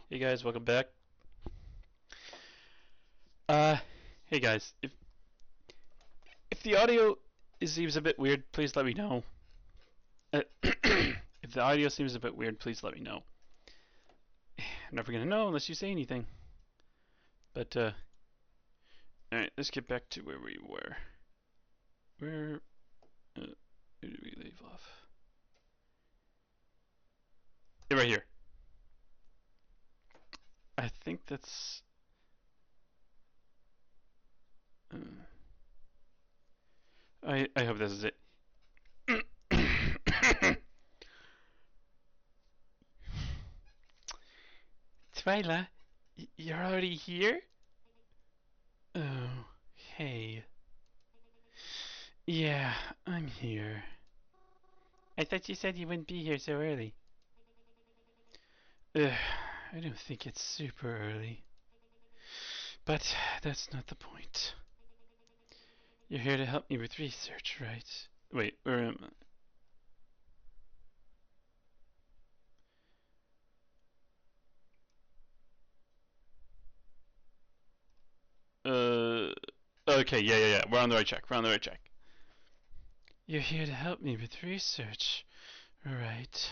Hey guys, welcome back. Uh, hey guys, if the audio seems a bit weird, please let me know. If the audio seems a bit weird, please let me know. I'm never gonna know unless you say anything. But alright, let's get back to where we were. Where did we leave off? Yeah, right here. I think that's. I hope this is it. Twyla, you're already here? Oh, hey. Yeah, I'm here. I thought you said you wouldn't be here so early. Ugh, I don't think it's super early. But that's not the point. You're here to help me with research, right? Wait, where am I? Okay, yeah. We're on the right track. You're here to help me with research, right?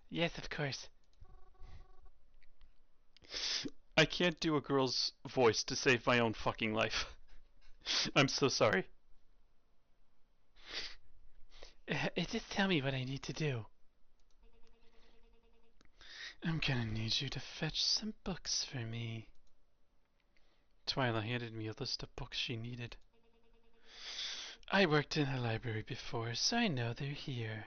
Yes, of course. I can't do a girl's voice to save my own fucking life. I'm so sorry. Just tell me what I need to do. I'm gonna need you to fetch some books for me. Twyla handed me a list of books she needed. I worked in a library before, so I know they're here.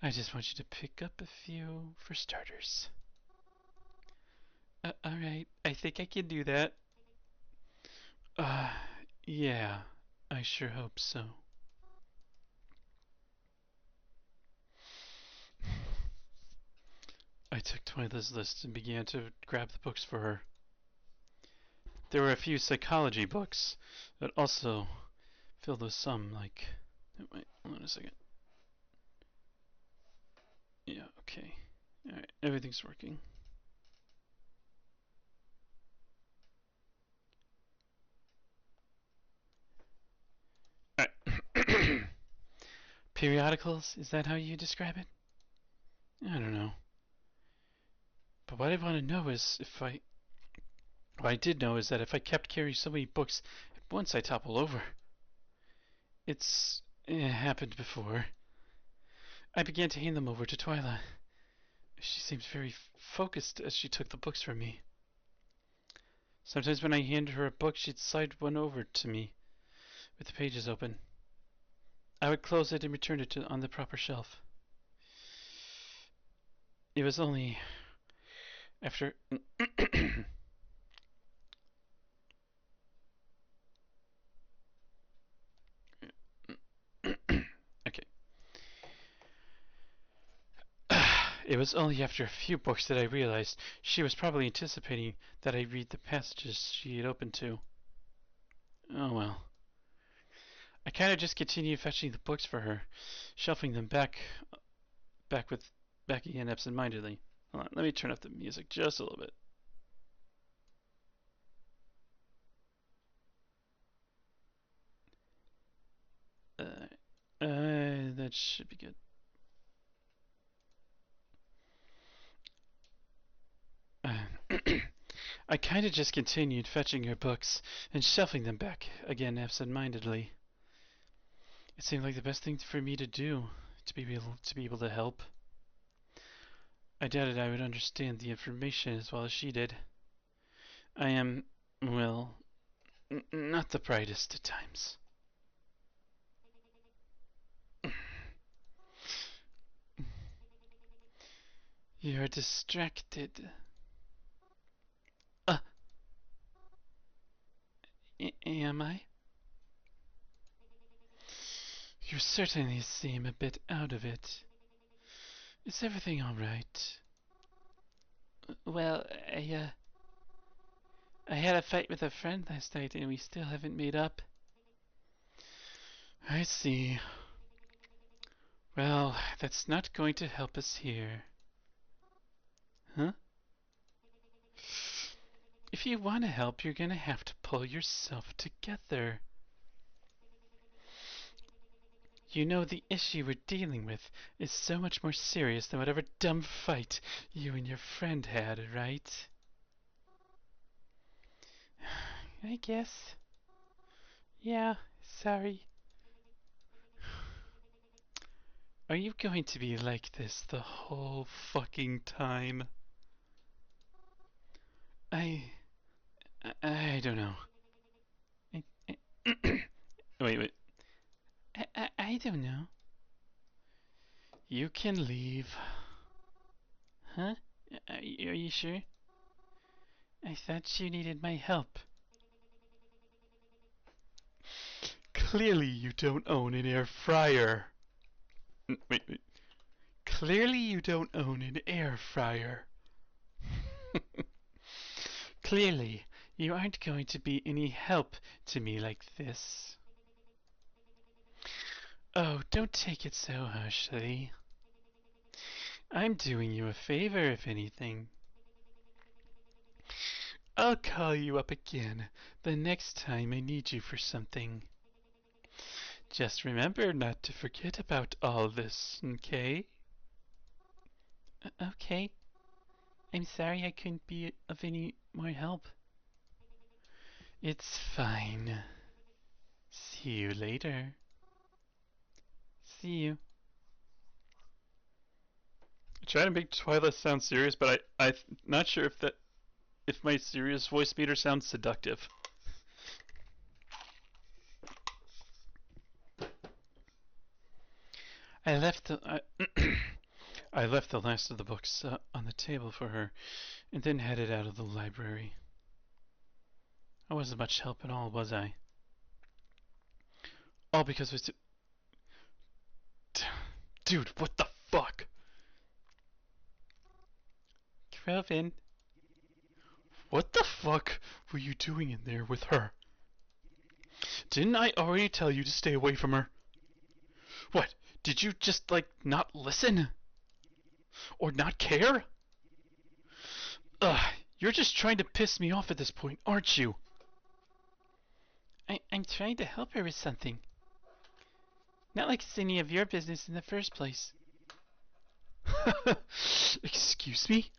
I just want you to pick up a few for starters. Alright, I think I can do that. Uh, yeah, I sure hope so. I took Twyla's list and began to grab the books for her. There were a few psychology books, but also filled with some like. Wait, hold on a second. Yeah, okay. Alright, everything's working. Alright. Periodicals? Is that how you describe it? I don't know. But what I want to know is if I. What I did know is that if I kept carrying so many books at once, I topple over. It happened before. I began to hand them over to Twyla. She seemed very focused as she took the books from me. Sometimes when I handed her a book, she'd slide one over to me with the pages open. I would close it and return it on the proper shelf. It was only after. Okay. It was only after a few books that I realized she was probably anticipating that I read the passages she had opened to. Oh well. I kind of just continued fetching the books for her, shelving them back again absentmindedly. Hold on, let me turn up the music just a little bit. That should be good. I kinda just continued fetching her books and shelving them back again absent-mindedly. It seemed like the best thing for me to do, to be able to help. I doubted I would understand the information as well as she did. I am, well, not the brightest at times. You're distracted. Uh, am I? You certainly seem a bit out of it. Is everything alright? Well, I had a fight with a friend last night and we still haven't made up. I see. Well, that's not going to help us here. Huh? If you want to help, you're gonna have to pull yourself together. You know the issue we're dealing with is so much more serious than whatever dumb fight you and your friend had, right? I guess. Yeah, sorry. Are you going to be like this the whole fucking time? I I don't know. I wait. I don't know. You can leave. Huh? Are you sure? I thought you needed my help. Clearly you don't own an air fryer. Wait. Clearly you don't own an air fryer. Clearly you aren't going to be any help to me like this. Oh, don't take it so harshly. I'm doing you a favor, if anything. I'll call you up again the next time I need you for something. Just remember not to forget about all this, okay? Okay. I'm sorry I couldn't be of any more help. It's fine. See you later. See you. I try to make Twyla sound serious, but I'm not sure if my serious voice meter sounds seductive. I left the I left the last of the books on the table for her, and then headed out of the library. I wasn't much help at all, was I? All because we. Dude, what the fuck? Crowven. What the fuck were you doing in there with her? Didn't I already tell you to stay away from her? What, did you just, not listen? Or not care? Ugh, you're just trying to piss me off at this point, aren't you? I'm trying to help her with something. Not like it's any of your business in the first place. Excuse me?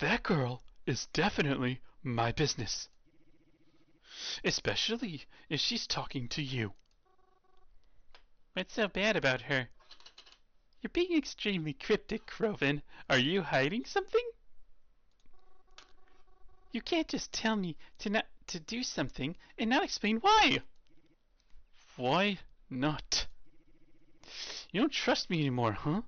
That girl is definitely my business. Especially if she's talking to you. What's so bad about her? You're being extremely cryptic, Crowven. Are you hiding something? You can't just tell me to do something and not explain why. Why not? You don't trust me anymore, huh?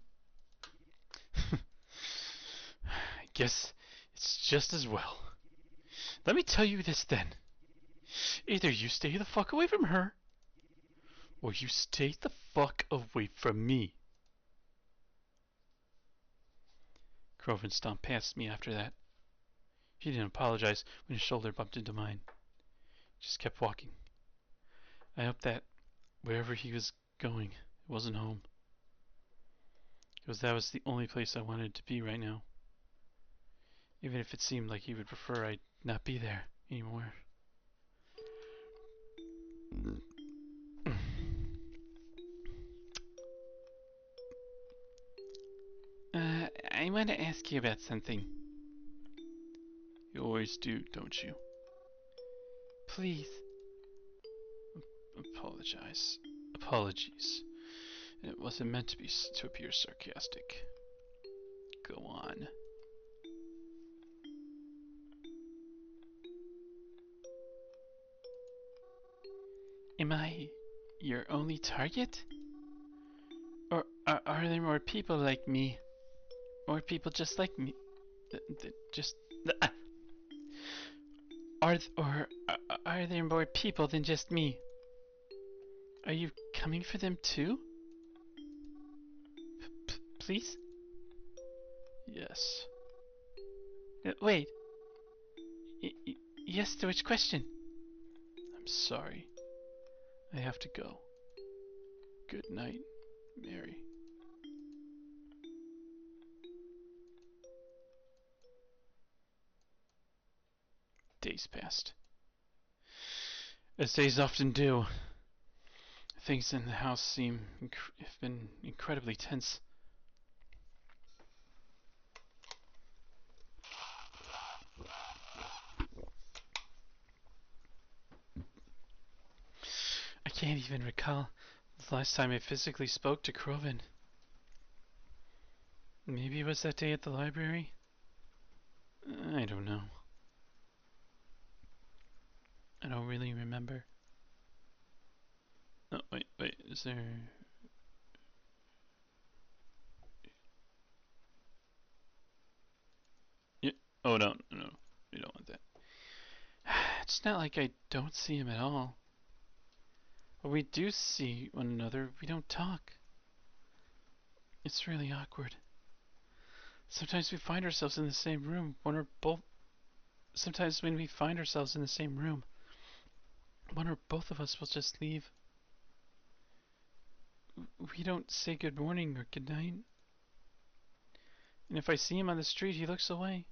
I guess it's just as well. Let me tell you this then. Either you stay the fuck away from her, or you stay the fuck away from me. Crowven stomped past me after that. He didn't apologize when his shoulder bumped into mine. He just kept walking. I hoped that wherever he was going, it wasn't home. Because that was the only place I wanted to be right now. Even if it seemed like he would prefer I not be there anymore. I want to ask you about something. You always do, don't you? Please. Apologies. It wasn't meant to appear sarcastic. Go on. Am I your only target? Or are there more people like me? Or people just like me? Just. Are there more people than just me? Are you coming for them too? Please? Yes. Wait. Yes to which question? I'm sorry. I have to go. Good night, Mary. Days passed. As days often do, things in the house have been incredibly tense. I can't even recall the last time I physically spoke to Crowven. Maybe it was that day at the library? I don't know. I don't really remember. Oh, wait, is there... Yeah. Oh, no, we don't want that. It's not like I don't see him at all. When we do see one another, we don't talk. It's really awkward. Sometimes we find ourselves in the same room, Sometimes when we find ourselves in the same room, one or both of us will just leave. We don't say good morning or good night. And if I see him on the street, he looks away.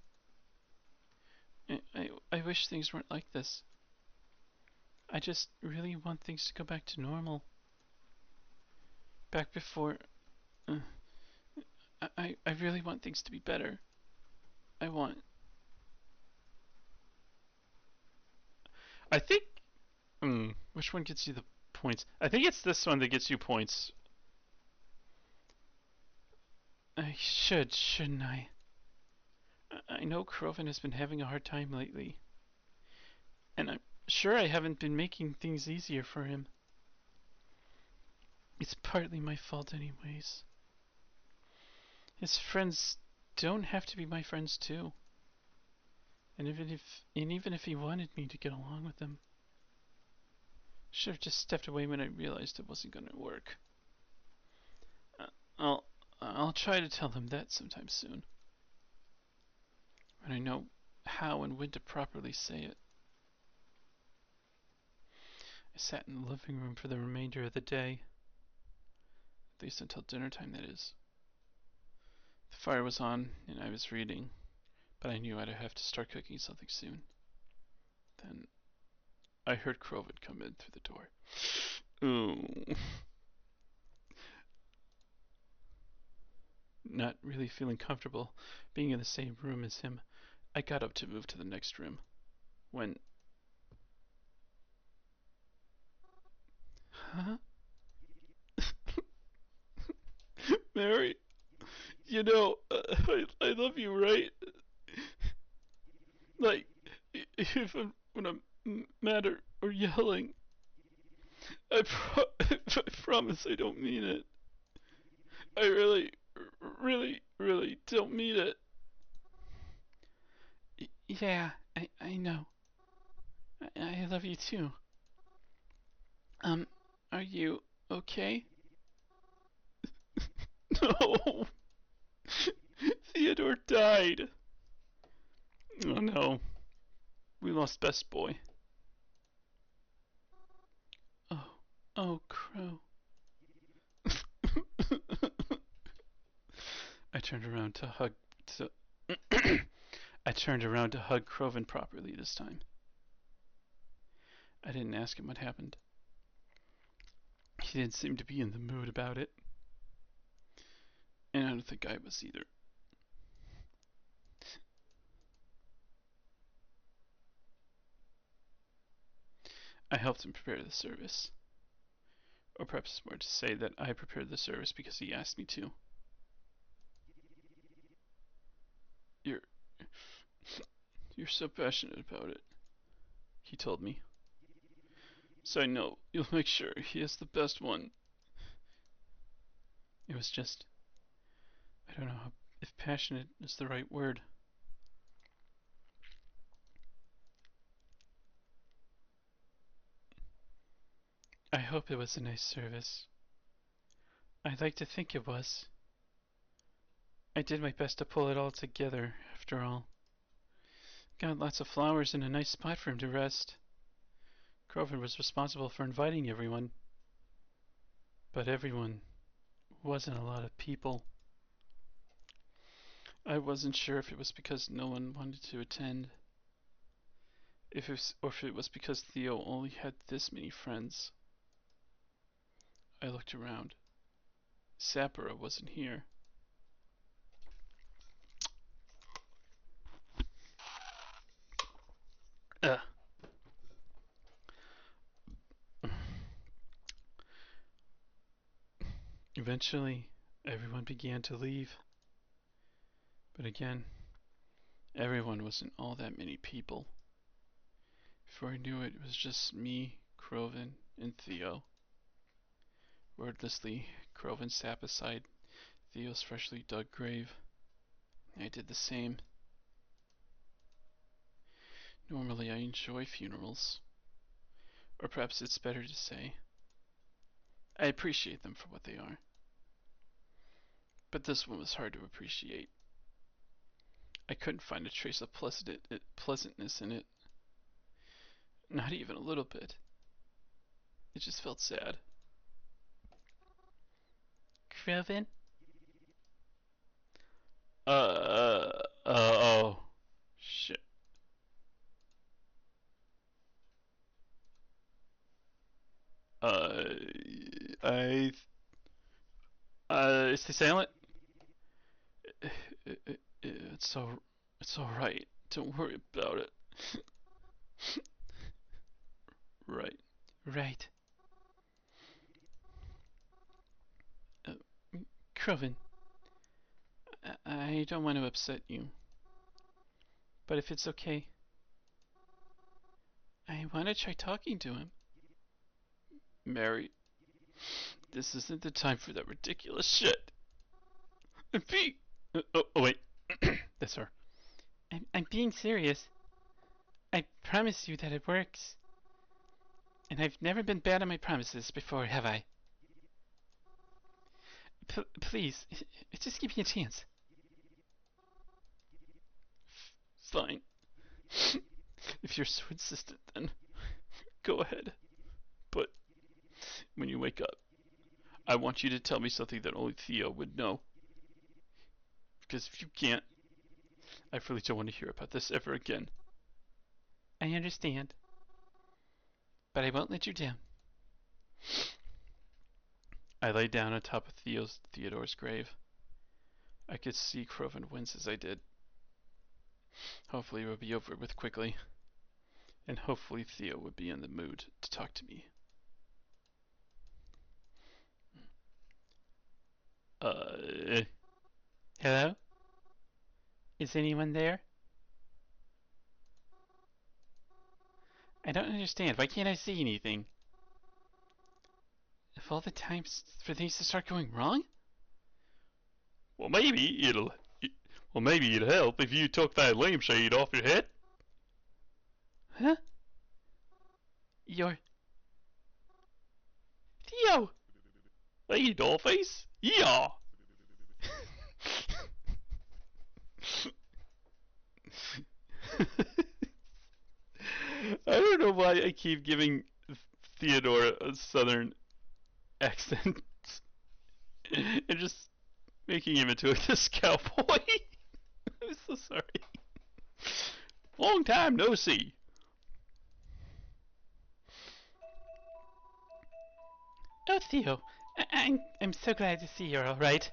I wish things weren't like this. I just really want things to go back to normal. Back before... I really want things to be better. I want... I think... which one gets you the points? I think it's this one that gets you points. I shouldn't I? I know Crowven has been having a hard time lately. And I'm sure I haven't been making things easier for him. It's partly my fault anyways. His friends don't have to be my friends too. And even if he wanted me to get along with them, should have just stepped away when I realized it wasn't gonna work. I'll try to tell him that sometime soon. When I know how and when to properly say it. I sat in the living room for the remainder of the day. At least until dinner time, that is. The fire was on, and I was reading, but I knew I'd have to start cooking something soon. Then I heard Crowven come in through the door. Ooh. Not really feeling comfortable being in the same room as him, I got up to move to the next room. When... Huh? Mary, you know, I love you, right? Like, when I'm mad or yelling, I promise I don't mean it. I really don't mean it. Yeah, I know. I love you too. Are you okay? No! Theodore died! Oh no. We lost best boy. Oh, Crow. I turned around to hug... I turned around to hug Crowven properly this time. I didn't ask him what happened. He didn't seem to be in the mood about it. And I don't think I was either. I helped him prepare the service. Or perhaps it's more to say that I prepared the service because he asked me to. You're so passionate about it, he told me. So I know you'll make sure he has the best one. It was just... I don't know if passionate is the right word. I hope it was a nice service. I'd like to think it was. I did my best to pull it all together, after all. Got lots of flowers and a nice spot for him to rest. Crowven was responsible for inviting everyone. But everyone wasn't a lot of people. I wasn't sure if it was because no one wanted to attend. Or if it was because Theo only had this many friends. I looked around. Sapphira wasn't here. Ugh. Eventually, everyone began to leave. But again, everyone wasn't all that many people. Before I knew it, it was just me, Crowven, and Theo. Wordlessly, Crowven sat beside Theo's freshly dug grave. I did the same. Normally I enjoy funerals. Or perhaps it's better to say, I appreciate them for what they are. But this one was hard to appreciate. I couldn't find a trace of pleasantness in it. Not even a little bit. It just felt sad. Crowven? Oh. Shit. Stay silent? It's alright. Don't worry about it. Right. Right. Crowven, I don't want to upset you. But if it's okay, I want to try talking to him. Mary, this isn't the time for that ridiculous shit. Pete! Oh, wait. That's her. I'm being serious. I promise you that it works. And I've never been bad on my promises before, have I? Please, just give me a chance. Fine. If you're so insistent, then go ahead. But when you wake up, I want you to tell me something that only Theo would know. Because if you can't, I really don't want to hear about this ever again. I understand. But I won't let you down. I lay down on top of Theodore's grave. I could see Crowven wince as I did. Hopefully it would be over with quickly. And hopefully Theo would be in the mood to talk to me. Hello? Is anyone there? I don't understand. Why can't I see anything? Of all the times for things to start going wrong? Well, maybe it'll help if you took that lampshade off your head. Huh? You're... Theo! Hey, dollface. Yeah. I don't know why I keep giving Theodore a southern accent and just making him into this cowboy. I'm so sorry. Long time no see. Oh, Theo, I'm so glad to see you're all right.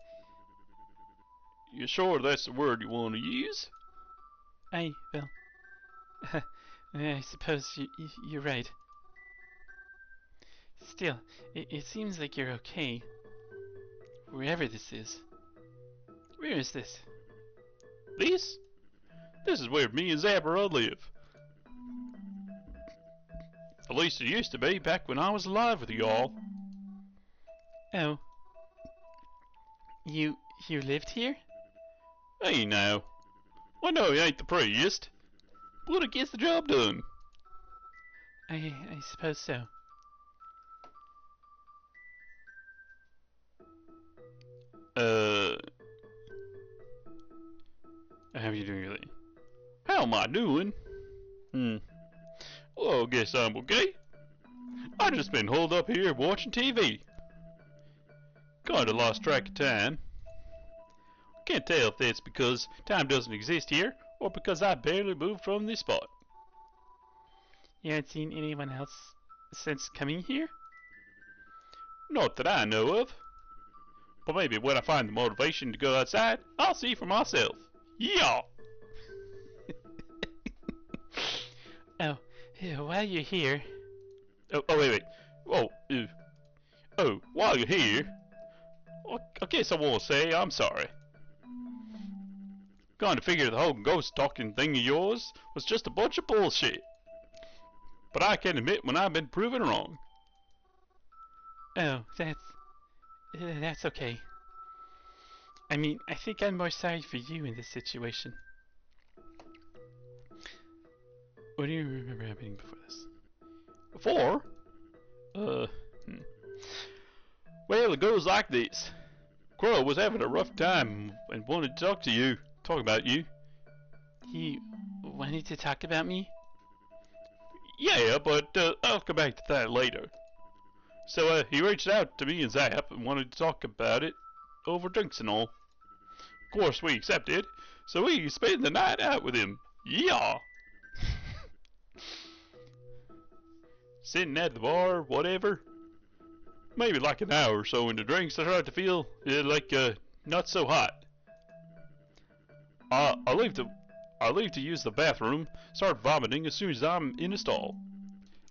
You sure that's the word you want to use? Well, I suppose you're right. Still, it seems like you're okay. Wherever this is. Where is this? This? This is where me and Zappa live. At least it used to be back when I was alive with y'all. Oh. You lived here? Hey now. I know he ain't the priest, but it gets the job done. I suppose so. How are you doing lately? How am I doing? Well, I guess I'm okay. I just been holed up here watching TV. Kinda lost track of time. Can't tell if that's because time doesn't exist here, or because I barely moved from this spot. You haven't seen anyone else since coming here? Not that I know of. But maybe when I find the motivation to go outside, I'll see for myself. Yeah! Oh, while you're here... Wait. While you're here, I guess I want to say I'm sorry. Kinda figured the whole ghost talking thing of yours was just a bunch of bullshit. But I can admit when I've been proven wrong. Oh, that's okay. I mean, I think I'm more sorry for you in this situation. What do you remember happening before this? Before? Well, it goes like this. Crow was having a rough time and wanted to talk about you. He wanted to talk about me? Yeah, but I'll come back to that later. So he reached out to me and Zap and wanted to talk about it over drinks and all. Of course, we accepted, so we spent the night out with him. Yeah! Sitting at the bar, whatever. Maybe like an hour or so into drinks, I started to feel not so hot. I leave to use the bathroom, start vomiting as soon as I'm in the stall.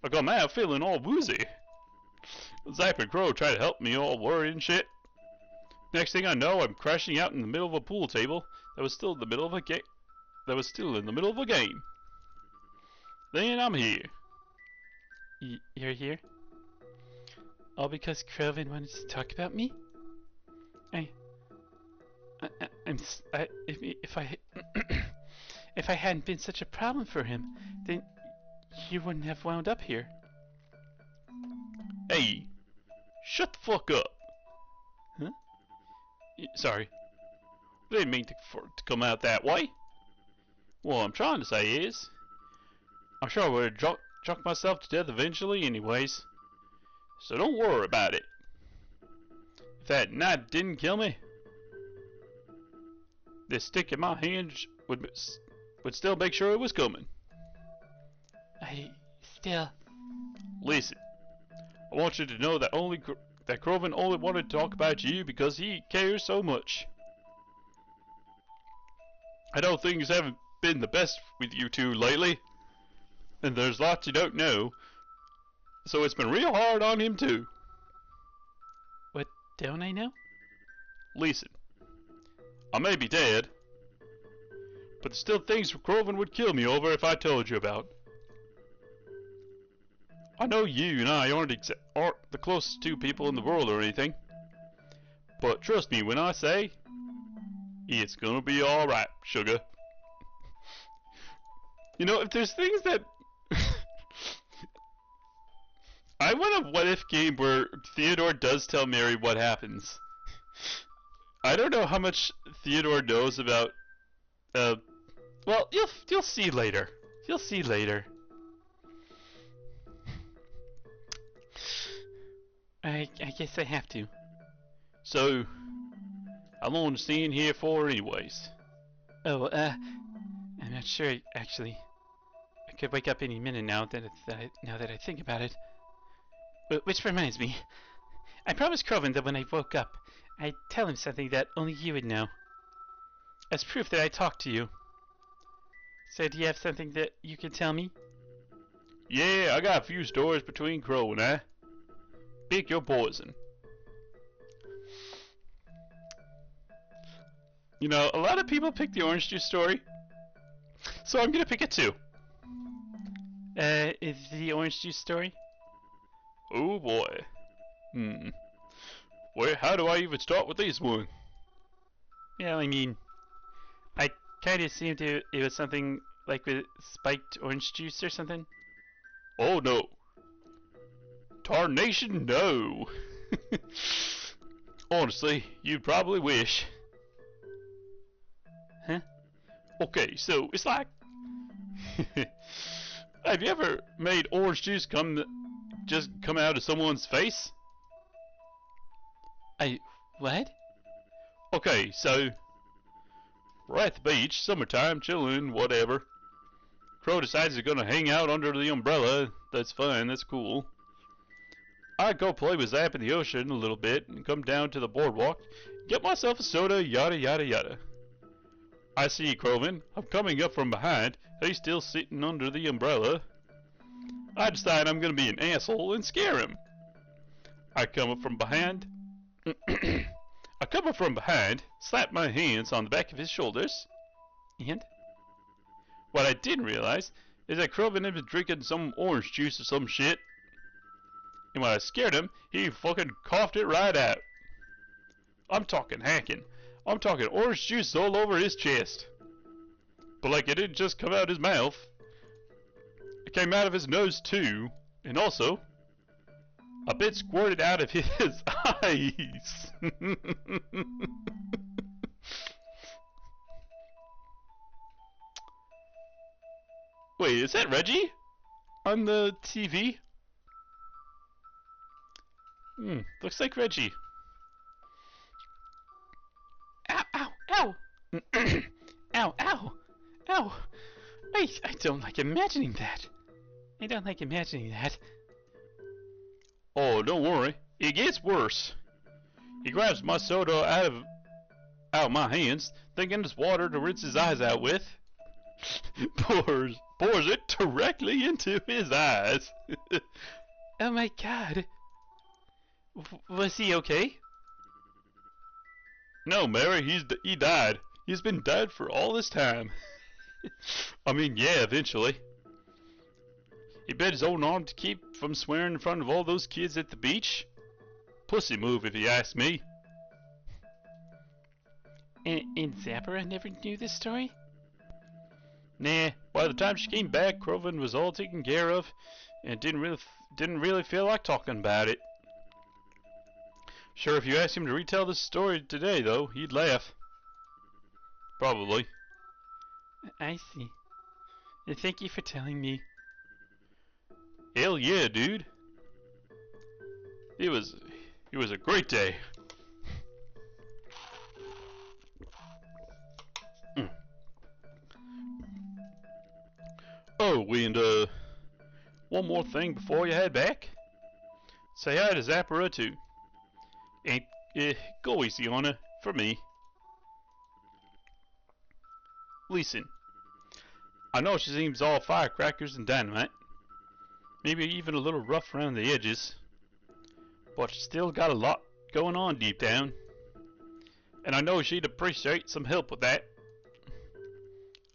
I come out feeling all woozy. Zap and Crow try to help me, all worried and shit. Next thing I know, I'm crashing out in the middle of a pool table that was still in the middle of a game. Then I'm here. You're here? All because Crowven wanted to talk about me? If I hadn't been such a problem for him, then you wouldn't have wound up here. Hey, shut the fuck up. Huh? Sorry. I didn't mean to come out that way. What I'm trying to say is, I'm sure I would have chucked myself to death eventually anyways. So don't worry about it. If that knife didn't kill me, this stick in my hand would still make sure it was coming. Listen, I want you to know that that Crowven only wanted to talk about you because he cares so much. I know things haven't been the best with you two lately, and there's lots you don't know, so it's been real hard on him too. What don't I know? Listen, I may be dead, but there's still things Crowven would kill me over if I told you about. I know you and I aren't the closest two people in the world or anything, but trust me when I say, it's gonna be alright, sugar. You know, if there's things that... I want a what-if game where Theodore does tell Mary what happens. I don't know how much Theodore knows about... well, you'll see later. You'll see later. I guess I have to. So, how long is staying here for anyways? Oh, I'm not sure, actually. I could wake up any minute now that I think about it. Which reminds me, I promised Crowven that when I woke up, I'd tell him something that only you would know. As proof that I talked to you. So do you have something that you can tell me? Yeah, I got a few stories between Crow and I. Pick your poison. You know, a lot of people pick the orange juice story, so I'm gonna pick it too. Is the orange juice story? Oh boy. Well, how do I even start with this one? Well, I mean, I kind of assumed it was something like with spiked orange juice or something. Oh no. Tarnation, no. Honestly, you'd probably wish. Huh? Okay, so it's like... Have you ever made orange juice just come out of someone's face? What? Okay, so we're at the beach, summertime, chilling, whatever. Crow decides he's gonna hang out under the umbrella, that's fine, that's cool. I go play with Zap in the ocean a little bit and come down to the boardwalk, get myself a soda, yada yada yada. I see Crowven. I'm coming up from behind. He's still sitting under the umbrella. I decide I'm gonna be an asshole and scare him. I come up from behind. I come up from behind, slap my hands on the back of his shoulders, and what I didn't realize is that Crowven had been drinking some orange juice or some shit. And when I scared him, he fucking coughed it right out. I'm talking hacking. I'm talking orange juice all over his chest. But like it didn't just come out his mouth. It came out of his nose too. And also, a bit squirted out of his eyes. Wait, is that Reggie? On the TV? Looks like Reggie. Ow, ow, ow! Ow, ow, ow! I don't like imagining that. I don't like imagining that. Oh, don't worry. It gets worse. He grabs my soda out of my hands, thinking it's water to rinse his eyes out with. pours it directly into his eyes. Oh my god. Was he okay? No, Mary, he died. He's been dead for all this time. I mean, yeah, eventually. He bit his own arm to keep from swearing in front of all those kids at the beach. Pussy move, if you ask me. And Zappara never knew this story? Nah, by the time she came back, Crowven was all taken care of, and didn't really feel like talking about it. Sure, if you asked him to retell this story today, though, he'd laugh. Probably. I see. Thank you for telling me. Hell yeah, dude. It was a great day. Oh, and one more thing before you head back. Say hi to Zappara too. And go easy on her for me. Listen, I know she seems all firecrackers and dynamite, maybe even a little rough around the edges, but she's still got a lot going on deep down, and I know she'd appreciate some help with that.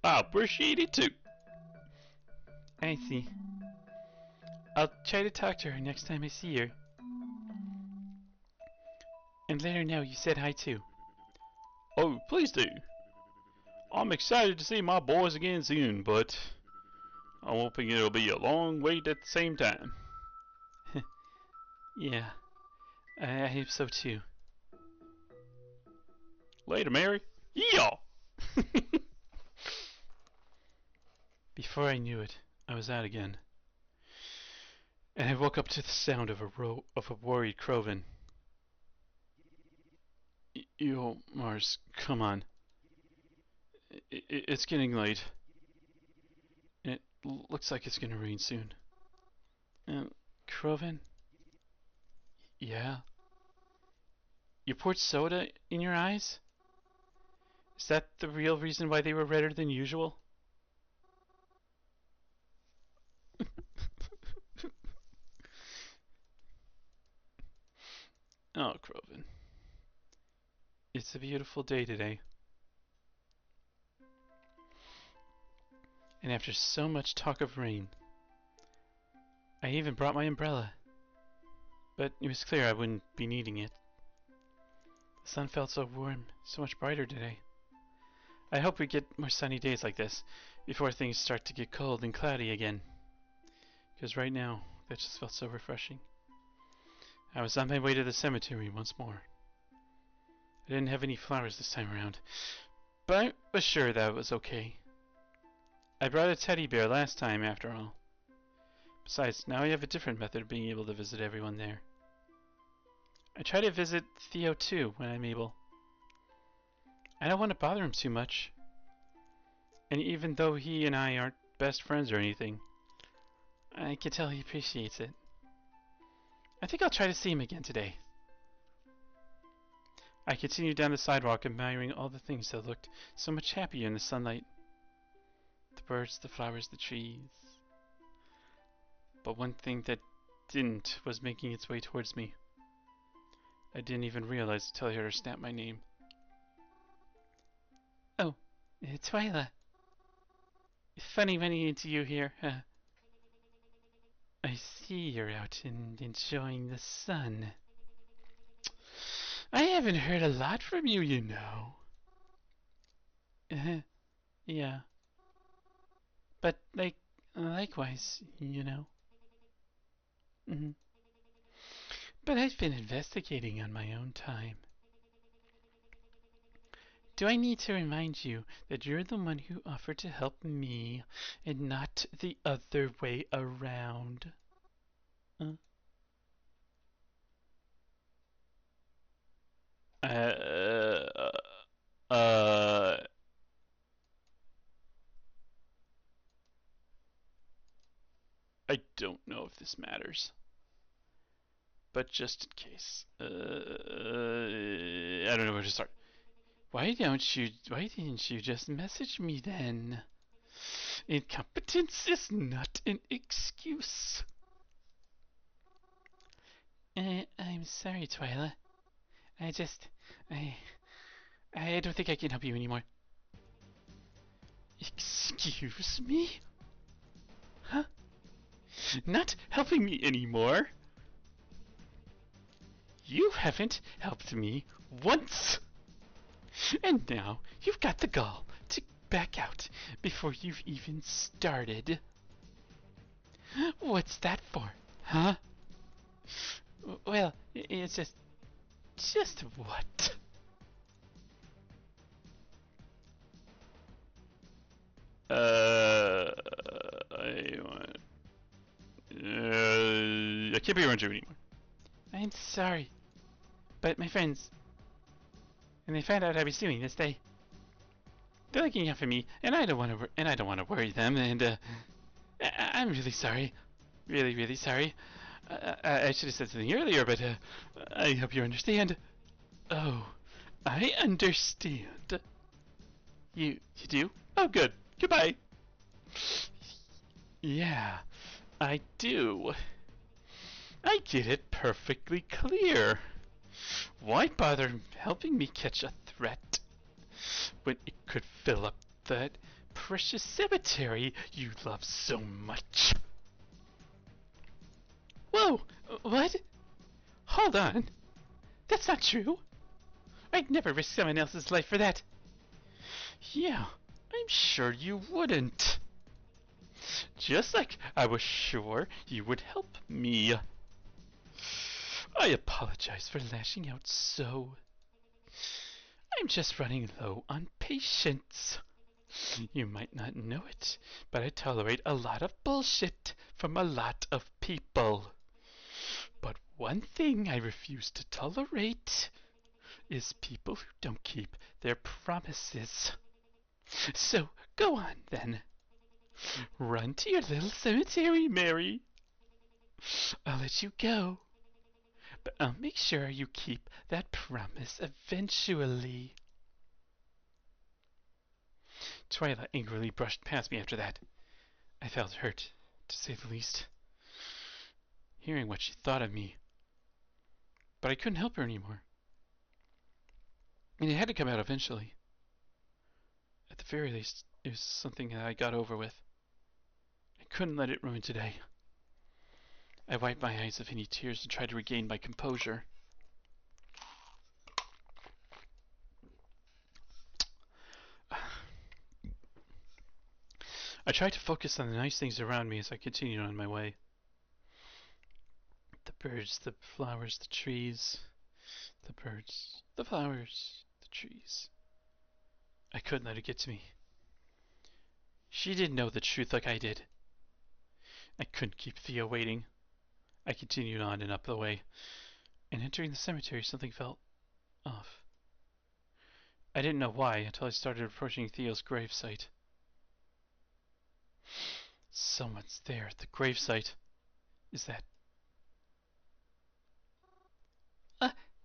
I appreciate it too. I see. I'll try to talk to her next time I see her. And let her know you said hi too. Oh, please do. I'm excited to see my boys again soon, but I'm hoping it'll be a long wait at the same time. Yeah, I hope so too. Later, Mary. Yeah. Before I knew it, I was out again, and I woke up to the sound of a worried Crowven. Yo, Mars, come on. It's getting late. It looks like it's gonna rain soon. Crowven? Yeah? You poured soda in your eyes? Is that the real reason why they were redder than usual? Oh, Crowven. It's a beautiful day today. And after so much talk of rain, I even brought my umbrella. But it was clear I wouldn't be needing it. The sun felt so warm, so much brighter today. I hope we get more sunny days like this before things start to get cold and cloudy again. Because right now, that just felt so refreshing. I was on my way to the cemetery once more. I didn't have any flowers this time around, but I was sure that was okay. I brought a teddy bear last time, after all. Besides, now I have a different method of being able to visit everyone there. I try to visit Theo too when I'm able. I don't want to bother him too much. And even though he and I aren't best friends or anything. I can tell he appreciates it. I think I'll try to see him again today. I continued down the sidewalk, admiring all the things that looked so much happier in the sunlight. The birds, the flowers, the trees. But one thing that didn't was making its way towards me. I didn't even realize until I heard her snap my name. Oh, Twyla. Funny running into you here. I see you're out and enjoying the sun. I haven't heard a lot from you, you know. Yeah. But, likewise, you know. Mm-hmm. But I've been investigating on my own time. Do I need to remind you that you're the one who offered to help me and not the other way around? Uh, Uh, uh, I don't know if this matters, but just in case. I don't know where to start. Why didn't you just message me then? Incompetence is not an excuse. I'm sorry, Twyla. I just, I, I don't think I can help you anymore. Excuse me? Huh? Not helping me anymore? You haven't helped me once. And now you've got the gall to back out before you've even started. What's that for? Huh? Well, it's just what? I want. I can't be around you anymore. I'm sorry, but my friends, when they found out I was doing this, they're looking out for me, and I don't want to worry them. And I'm really sorry, really, really sorry. I should have said something earlier, but I hope you understand. Oh, I understand. You do? Oh, good. Goodbye. Yeah, I do. I get it perfectly clear. Why bother helping me catch a threat when it could fill up that precious cemetery you love so much? Whoa, what? Hold on. That's not true. I'd never risk someone else's life for that. Yeah, I'm sure you wouldn't. Just like I was sure you would help me. I apologize for lashing out so. I'm just running low on patience. You might not know it, but I tolerate a lot of bullshit from a lot of people. But one thing I refuse to tolerate is people who don't keep their promises. So go on then. Run to your little cemetery, Mary. I'll let you go. But I'll make sure you keep that promise eventually. Twyla angrily brushed past me after that. I felt hurt, to say the least, hearing what she thought of me. But I couldn't help her anymore. And it had to come out eventually. At the very least, it was something that I got over with. I couldn't let it ruin today. I wiped my eyes of any tears and tried to regain my composure. I tried to focus on the nice things around me as I continued on my way. The birds, the flowers, the trees. The birds, the flowers, the trees. I couldn't let it get to me. She didn't know the truth like I did. I couldn't keep Theo waiting. I continued on and up the way, and entering the cemetery something felt off. I didn't know why until I started approaching Theo's gravesite. Someone's there at the gravesite. Is that...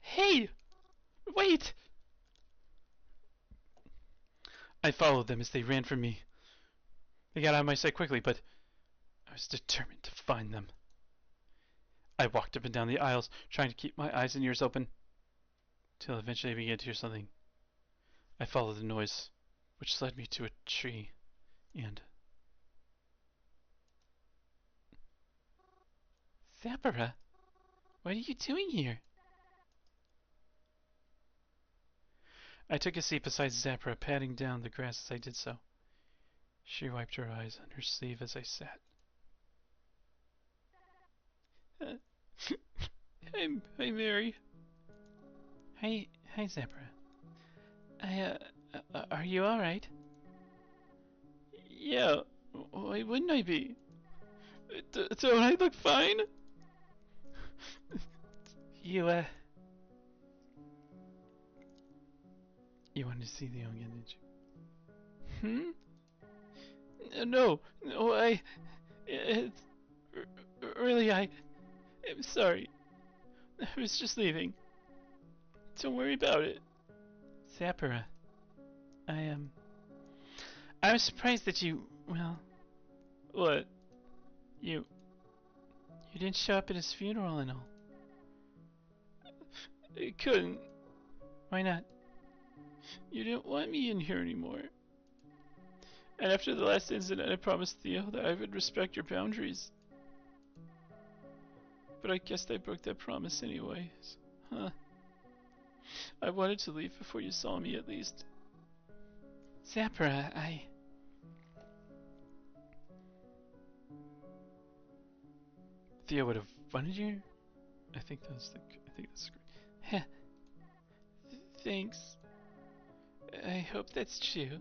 Hey! Wait! I followed them as they ran from me. They got out of my sight quickly, but I was determined to find them. I walked up and down the aisles, trying to keep my eyes and ears open, till eventually I began to hear something. I followed the noise, which led me to a tree, and... Zappara, what are you doing here? I took a seat beside Zappara, patting down the grass as I did so. She wiped her eyes on her sleeve as I sat. Hi, Mary. Hi, Zappara. Are you alright? Yeah, why wouldn't I be? Don't I look fine? You wanted to see the young again, didn't you? No, it's... Really, I'm sorry. I was just leaving. Don't worry about it. Zappara, I was surprised that you, well... What? You didn't show up at his funeral and all. I couldn't. Why not? You didn't want me in here anymore. And after the last incident, I promised Theo that I would respect your boundaries. But I guess I broke that promise anyways. Huh. I wanted to leave before you saw me, at least. Zappara, Theo would have wanted you? I think that's great. Thanks. I hope that's true.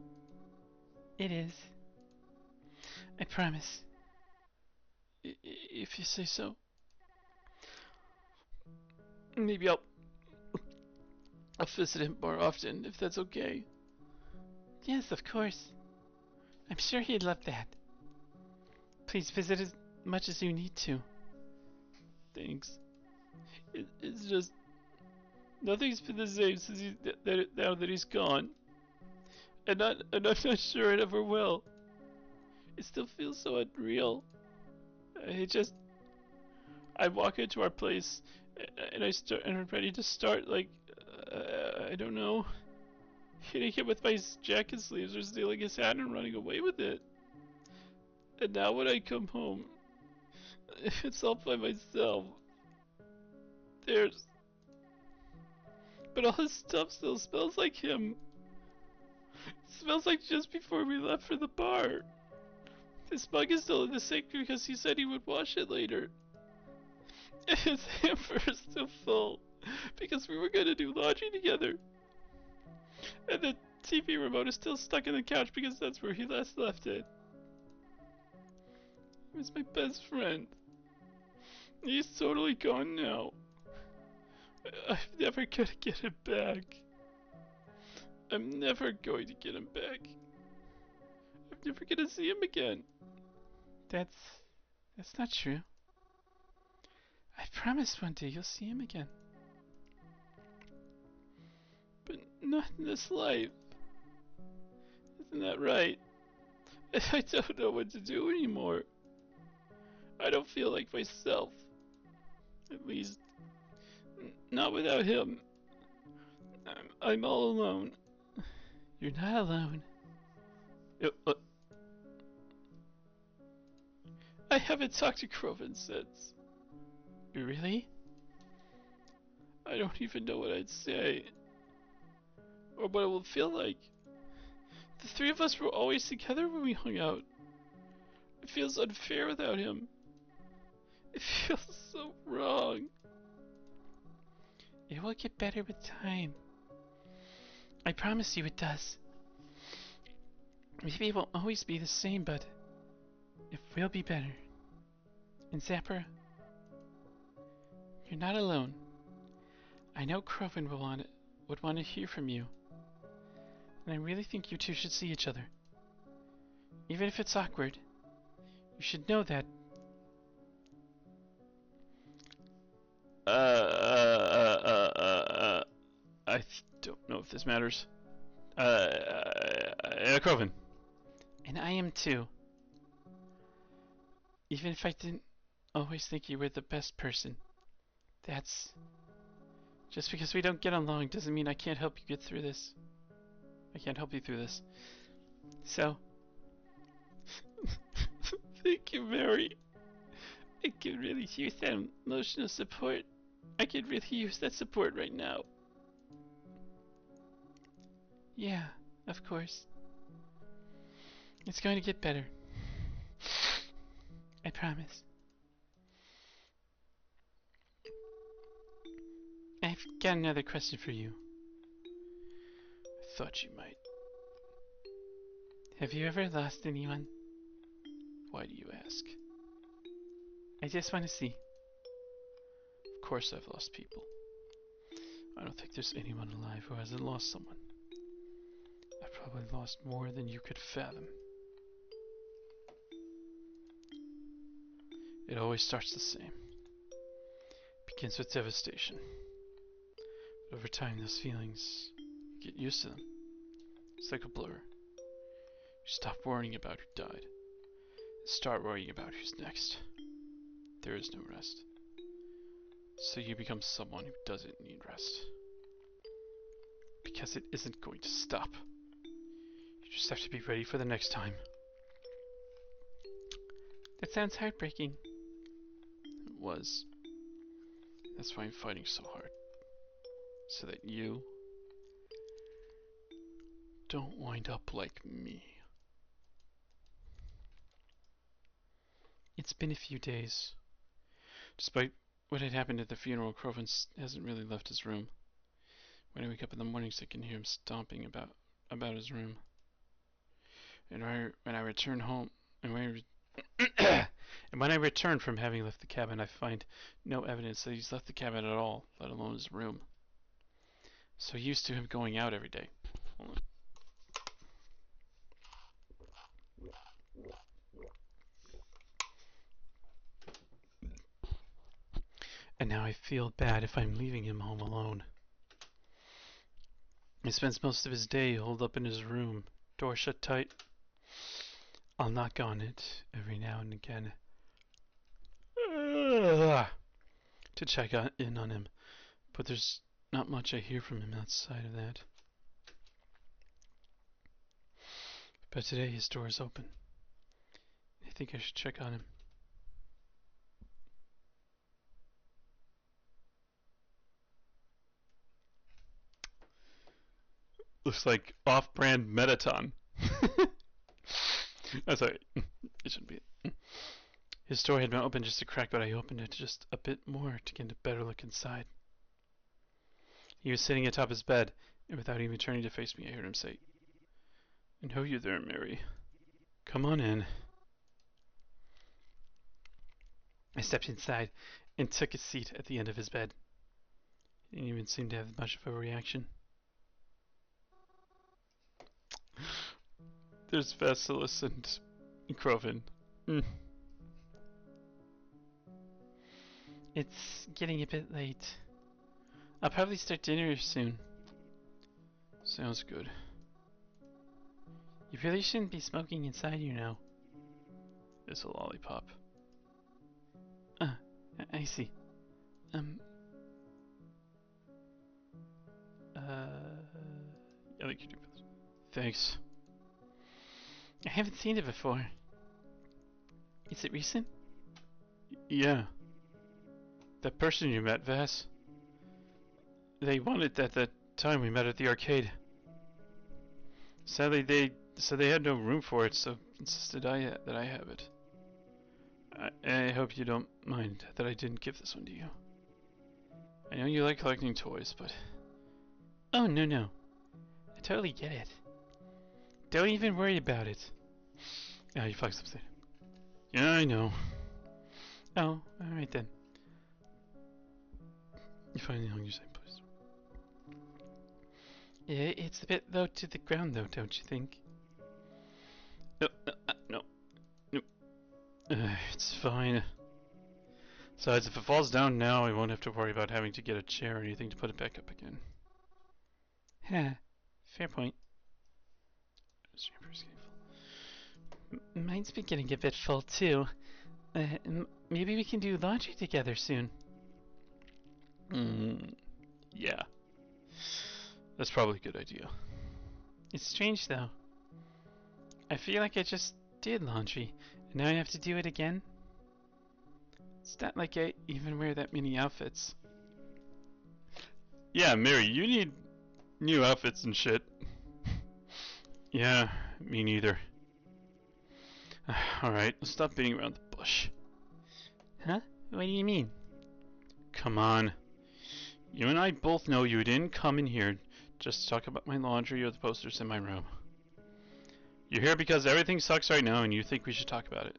It is. I promise. If you say so. Maybe I'll visit him more often, if that's okay. Yes, of course. I'm sure he'd love that. Please visit as much as you need to. Thanks. It's just... Nothing's been the same since now that he's gone. And I'm not sure it ever will. It still feels so unreal. I walk into our place and I'm ready to start, like, I don't know, hitting him with my jacket sleeves or stealing his hat and running away with it. And now when I come home, it's all by myself. But all his stuff still smells like him. It smells like just before we left for the bar. His mug is still in the sink because he said he would wash it later. And his hamper is still full because we were gonna do laundry together. And the TV remote is still stuck in the couch because that's where he last left it. He was my best friend. He's totally gone now. I'm never gonna get him back. I'm never going to get him back. I'm never gonna see him again. That's not true. I promise one day you'll see him again. But not in this life. Isn't that right? I don't know what to do anymore. I don't feel like myself. At least, not without him. I'm all alone. You're not alone. I haven't talked to Crowven since. Really? I don't even know what I'd say. Or what it will feel like. The three of us were always together when we hung out. It feels unfair without him. It feels so wrong. It will get better with time. I promise you it does. Maybe it won't always be the same, but it will be better. And Zappara, you're not alone. I know Crowven would want to hear from you. And I really think you two should see each other. Even if it's awkward, You should know that. I don't know if this matters. Crowven. And I am too. Even if I didn't always think you were the best person. That's... Just because we don't get along doesn't mean I can't help you get through this. I can't help you through this. So... Thank you, Mary. I could really use that emotional support. I could really use that support right now. Yeah, of course. It's going to get better. I promise. I've got another question for you. I thought you might. Have you ever lost anyone? Why do you ask? I just want to see. Of course I've lost people. I don't think there's anyone alive who hasn't lost someone. I've probably lost more than you could fathom. It always starts the same. Begins with devastation. But over time, those feelings, you get used to them. It's like a blur. You stop worrying about who died, and start worrying about who's next. There is no rest. So you become someone who doesn't need rest. Because it isn't going to stop. You just have to be ready for the next time. That sounds heartbreaking. It was. That's why I'm fighting so hard. So that you don't wind up like me. It's been a few days. Despite what had happened at the funeral, Crowven hasn't really left his room. When I wake up in the mornings, I can hear him stomping about his room. And when I return home, and when I return from having left the cabin, I find no evidence that he's left the cabin at all, let alone his room. So used to him going out every day. And now I feel bad if I'm leaving him home alone. He spends most of his day holed up in his room, door shut tight. I'll knock on it every now and again to check in on him, but there's not much I hear from him outside of that. But today his door is open. I think I should check on him. Looks like off-brand Metaton. That's alright. It shouldn't be it. His door had been open just a crack, but I opened it just a bit more to get a better look inside. He was sitting atop his bed, and without even turning to face me, I heard him say, "I know you're there, Mary. Come on in." I stepped inside and took a seat at the end of his bed. He didn't even seem to have much of a reaction. There's Vasilis and Crowven. It's getting a bit late. I'll probably start dinner soon. Sounds good. You really shouldn't be smoking inside, you know. It's a lollipop. I see. I think you do this. Thanks. I haven't seen it before. Is it recent? Yeah. That person you met, Vas. They wanted at the time we met at the arcade. Sadly, they said they had no room for it, so insisted that I have it. I hope you don't mind that I didn't give this one to you. I know you like collecting toys, but... Oh, no. I totally get it. Don't even worry about it. Yeah, you flexed upstairs. Yeah, I know. Oh, alright then. You finally hung your same place. It's a bit low to the ground, though, don't you think? No. It's fine. Besides, if it falls down now, I won't have to worry about having to get a chair or anything to put it back up again. Huh. Fair point. Mine's been getting a bit full, too. Maybe we can do laundry together soon. Yeah. That's probably a good idea. It's strange, though. I feel like I just did laundry, and now I have to do it again. It's not like I even wear that many outfits. Yeah, Mary, you need new outfits and shit. Yeah, me neither. Alright, let's stop beating around the bush. Huh? What do you mean? Come on. You and I both know you didn't come in here just to talk about my laundry or the posters in my room. You're here because everything sucks right now and you think we should talk about it.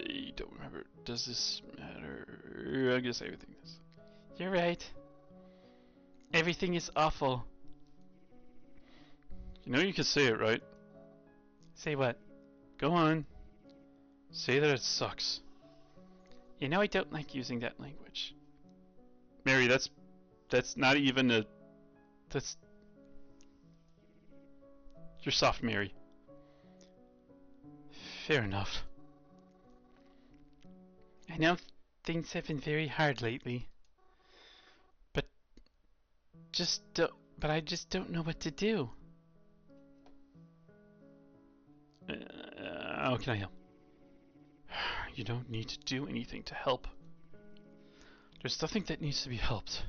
You don't remember. Does this matter? I guess everything does. You're right. Everything is awful. You know you can say it, right? Say what? Go on. Say that it sucks. You know I don't like using that language. Mary, that's not even a... That's... You're soft, Mary. Fair enough. I know things have been very hard lately. But I just don't know what to do. How can I help? You don't need to do anything to help. There's nothing that needs to be helped.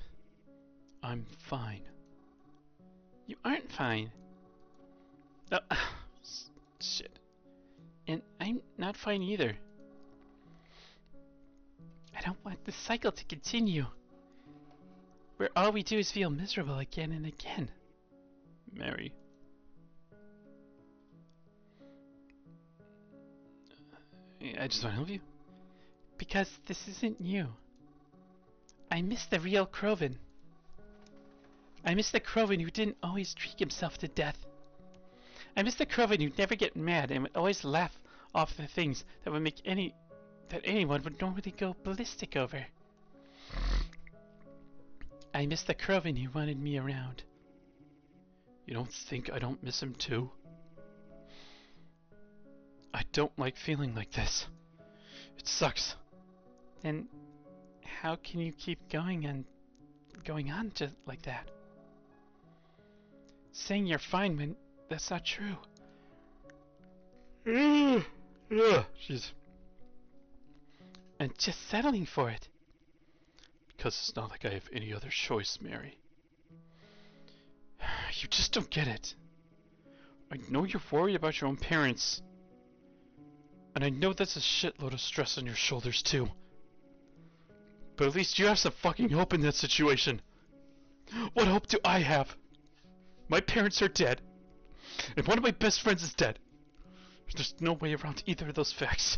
I'm fine. You aren't fine. Oh, shit. And I'm not fine either. I don't want this cycle to continue, where all we do is feel miserable again and again. Mary. I just want to help you. Because this isn't you. I miss the real Crowven. I miss the Crowven who didn't always drink himself to death. I miss the Crowven who'd never get mad and would always laugh off the things that would make anyone would normally go ballistic over. I miss the Crowven who wanted me around. You don't think I don't miss him too? I don't like feeling like this. It sucks. Then how can you keep going on just like that? Saying you're fine when that's not true. She's... And just settling for it. Because it's not like I have any other choice, Mary. You just don't get it. I know you're worried about your own parents. And I know that's a shitload of stress on your shoulders too. But at least you have some fucking hope in that situation. What hope do I have? My parents are dead. And one of my best friends is dead. There's no way around either of those facts.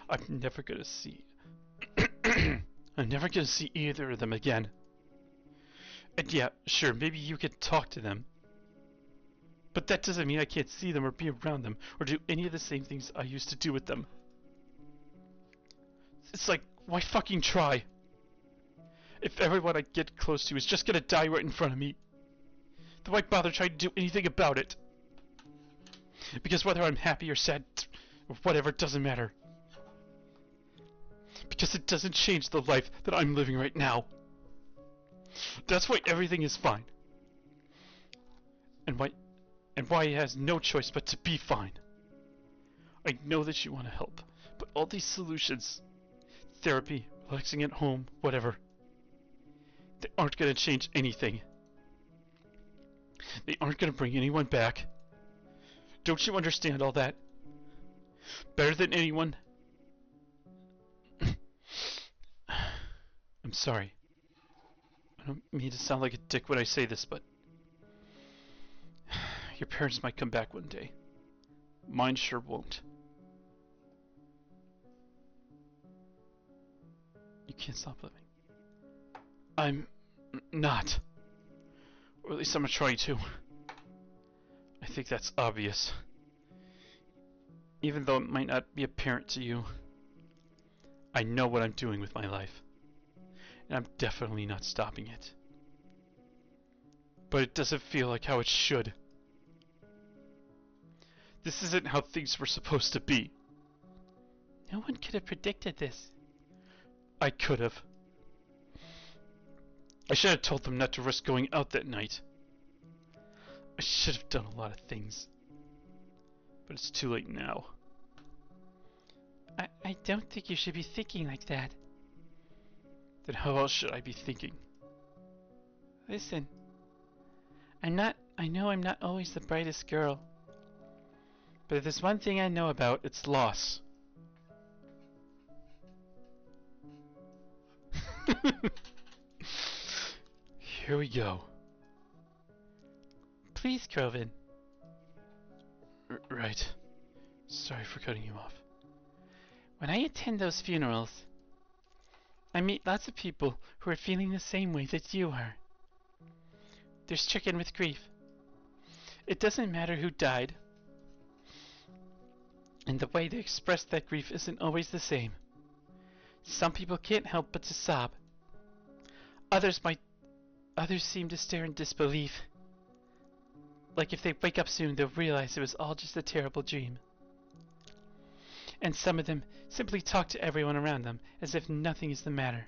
I'm never gonna see... I'm never gonna see either of them again. And yeah, sure, maybe you could talk to them. But that doesn't mean I can't see them or be around them or do any of the same things I used to do with them. It's like, why fucking try? If everyone I get close to is just gonna die right in front of me, then why bother trying to do anything about it? Because whether I'm happy or sad or whatever, it doesn't matter. Because it doesn't change the life that I'm living right now. That's why everything is fine. And why it has no choice but to be fine. I know that you want to help, but all these solutions, therapy, relaxing at home, whatever, they aren't going to change anything. They aren't going to bring anyone back. Don't you understand all that? Better than anyone? I'm sorry. I don't mean to sound like a dick when I say this, but your parents might come back one day. Mine sure won't. You can't stop living. I'm not. Or at least I'm gonna try to. I think that's obvious. Even though it might not be apparent to you, I know what I'm doing with my life. And I'm definitely not stopping it. But it doesn't feel like how it should. This isn't how things were supposed to be. No one could have predicted this. I could have. I should have told them not to risk going out that night. I should have done a lot of things. But it's too late now. I don't think you should be thinking like that. Then how else should I be thinking? Listen. I know I'm not always the brightest girl. But if there's one thing I know about, it's loss. Here we go. Please, Crowven. Right. Sorry for cutting you off. When I attend those funerals, I meet lots of people who are feeling the same way that you are. They're stricken with grief. It doesn't matter who died, and the way they express that grief isn't always the same. Some people can't help but to sob. Others seem to stare in disbelief. Like if they wake up soon, they'll realize it was all just a terrible dream. And some of them simply talk to everyone around them as if nothing is the matter.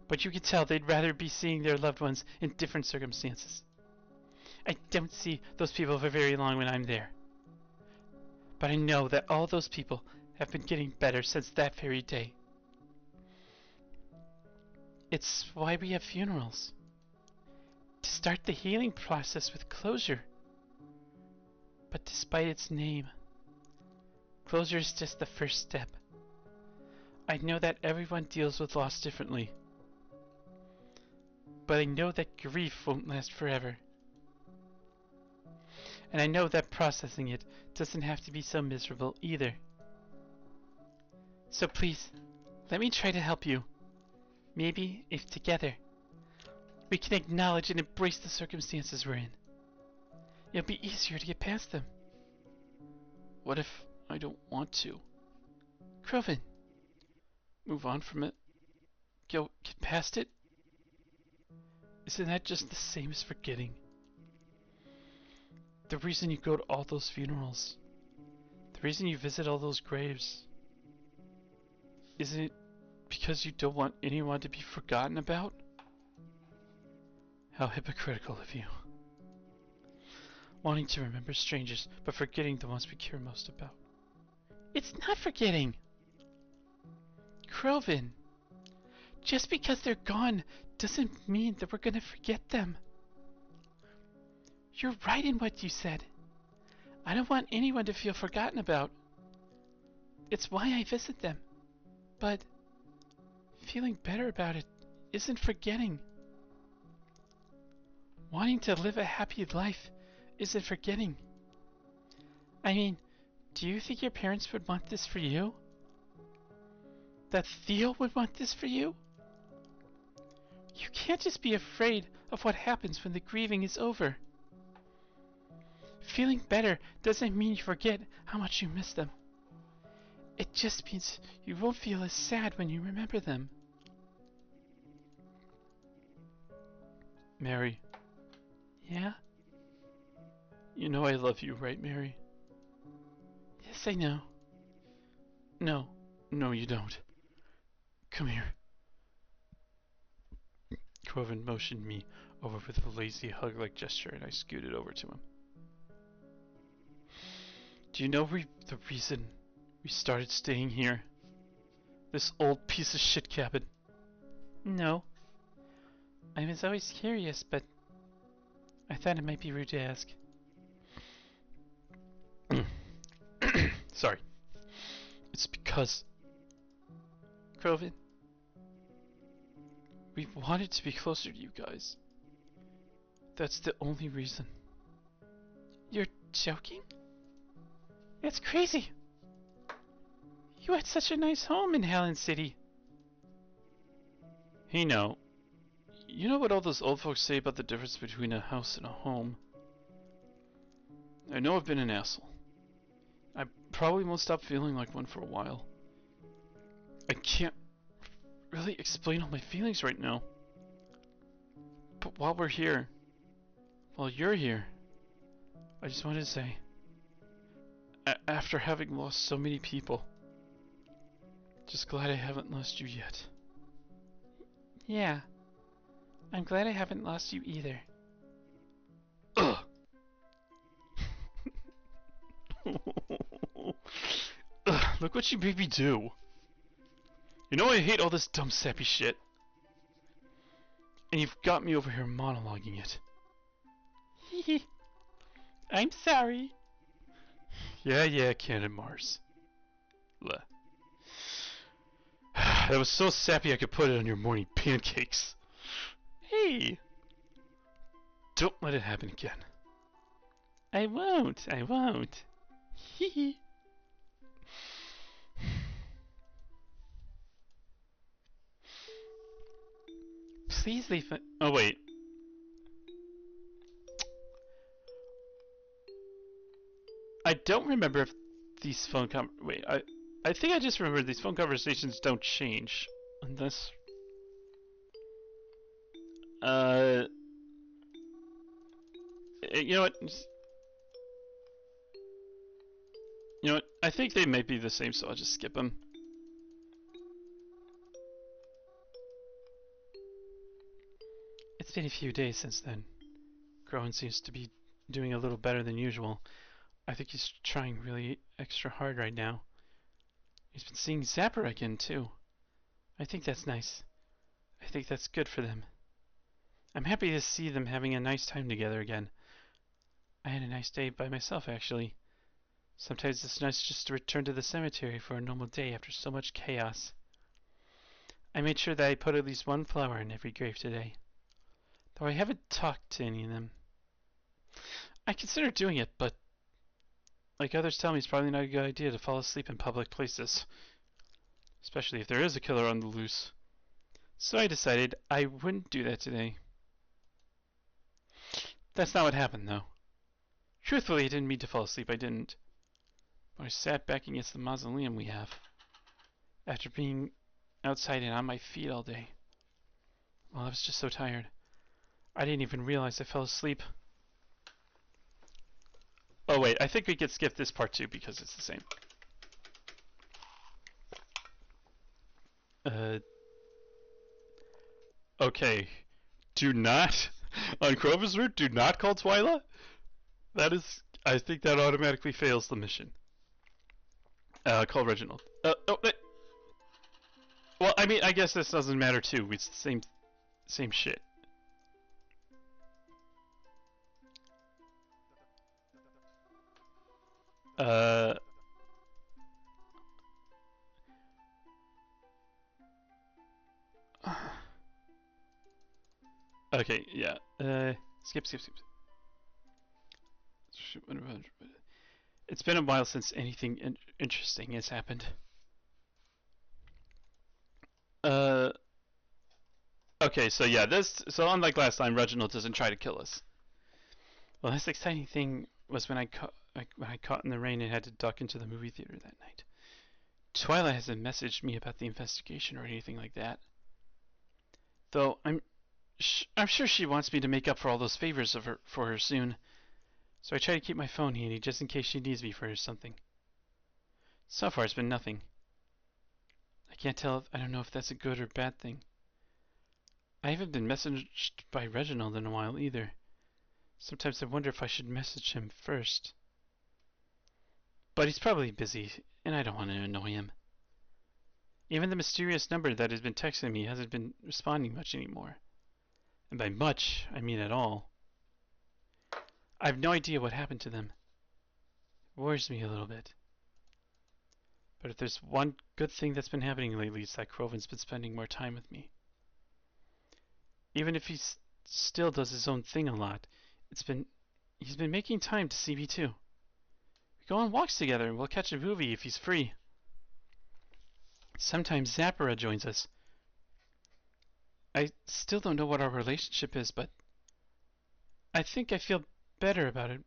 But you can tell they'd rather be seeing their loved ones in different circumstances. I don't see those people for very long when I'm there. But I know that all those people have been getting better since that very day. It's why we have funerals. To start the healing process with closure. But despite its name, closure is just the first step. I know that everyone deals with loss differently. But I know that grief won't last forever. And I know that processing it doesn't have to be so miserable either. So please, let me try to help you. Maybe, if together, we can acknowledge and embrace the circumstances we're in. It'll be easier to get past them. What if I don't want to? Crowven, move on from it. Get past it? Isn't that just the same as forgetting? The reason you go to all those funerals, the reason you visit all those graves, isn't it because you don't want anyone to be forgotten about? How hypocritical of you. Wanting to remember strangers, but forgetting the ones we care most about. It's not forgetting! Crowven, just because they're gone doesn't mean that we're gonna forget them. You're right in what you said. I don't want anyone to feel forgotten about. It's why I visit them. But feeling better about it isn't forgetting. Wanting to live a happy life isn't forgetting. I mean, do you think your parents would want this for you? That Theo would want this for you? You can't just be afraid of what happens when the grieving is over. Feeling better doesn't mean you forget how much you miss them. It just means you won't feel as sad when you remember them. Mary. Yeah? You know I love you, right, Mary? Yes, I know. No, you don't. Come here. Crowven motioned me over with a lazy hug-like gesture, and I scooted over to him. Do you know the reason we started staying here? This old piece of shit cabin? No. I was always curious, but I thought it might be rude to ask. Sorry. It's because... Crowven, we wanted to be closer to you guys. That's the only reason. You're joking? That's crazy! You had such a nice home in Helen City. Hey now, you know what all those old folks say about the difference between a house and a home? I know I've been an asshole. I probably won't stop feeling like one for a while. I can't really explain all my feelings right now. But while we're here, while you're here, I just wanted to say, after having lost so many people, just glad I haven't lost you yet. Yeah, I'm glad I haven't lost you either. Ugh. Ugh, look what you made me do. You know I hate all this dumb sappy shit. And you've got me over here monologuing it. Hee I'm sorry. Yeah, Cannon Mars. Bleh. That was so sappy I could put it on your morning pancakes. Hey! Don't let it happen again. I won't. Hee. Please leave it. Oh, wait. I don't remember if these wait, I think I just remember these phone conversations don't change. Unless... You know what? You know what? I think they may be the same, so I'll just skip them. It's been a few days since then. Crowven seems to be doing a little better than usual. I think he's trying really extra hard right now. He's been seeing Zapper again, too. I think that's nice. I think that's good for them. I'm happy to see them having a nice time together again. I had a nice day by myself, actually. Sometimes it's nice just to return to the cemetery for a normal day after so much chaos. I made sure that I put at least one flower in every grave today. Though I haven't talked to any of them. I considered doing it, but like others tell me, it's probably not a good idea to fall asleep in public places. Especially if there is a killer on the loose. So I decided I wouldn't do that today. That's not what happened, though. Truthfully, I didn't mean to fall asleep, I didn't. But I sat back against the mausoleum we have. After being outside and on my feet all day. Well, I was just so tired. I didn't even realize I fell asleep. Oh wait, I think we could skip this part too because it's the same. Okay. Do not, on Crowven's route, do not call Twyla. That is, I think that automatically fails the mission. Call Reginald. Well, I mean, I guess this doesn't matter too. It's the same shit. Okay, yeah. Skip. It's been a while since anything interesting has happened. Okay, so yeah, so unlike last time, Reginald doesn't try to kill us. Well, this exciting thing was when I caught in the rain and had to duck into the movie theater that night. Twyla hasn't messaged me about the investigation or anything like that. Though I'm sure she wants me to make up for all those favors for her soon. So I try to keep my phone handy just in case she needs me for something. So far, it's been nothing. I don't know if that's a good or bad thing. I haven't been messaged by Reginald in a while either. Sometimes I wonder if I should message him first. But he's probably busy, and I don't want to annoy him. Even the mysterious number that has been texting me hasn't been responding much anymore. And by much, I mean at all. I have no idea what happened to them. It worries me a little bit. But if there's one good thing that's been happening lately, it's that Crowven's been spending more time with me. Even if he still does his own thing a lot, he's been making time to see me too. We go on walks together and we'll catch a movie if he's free. Sometimes Zappara joins us. I still don't know what our relationship is, but I think I feel better about it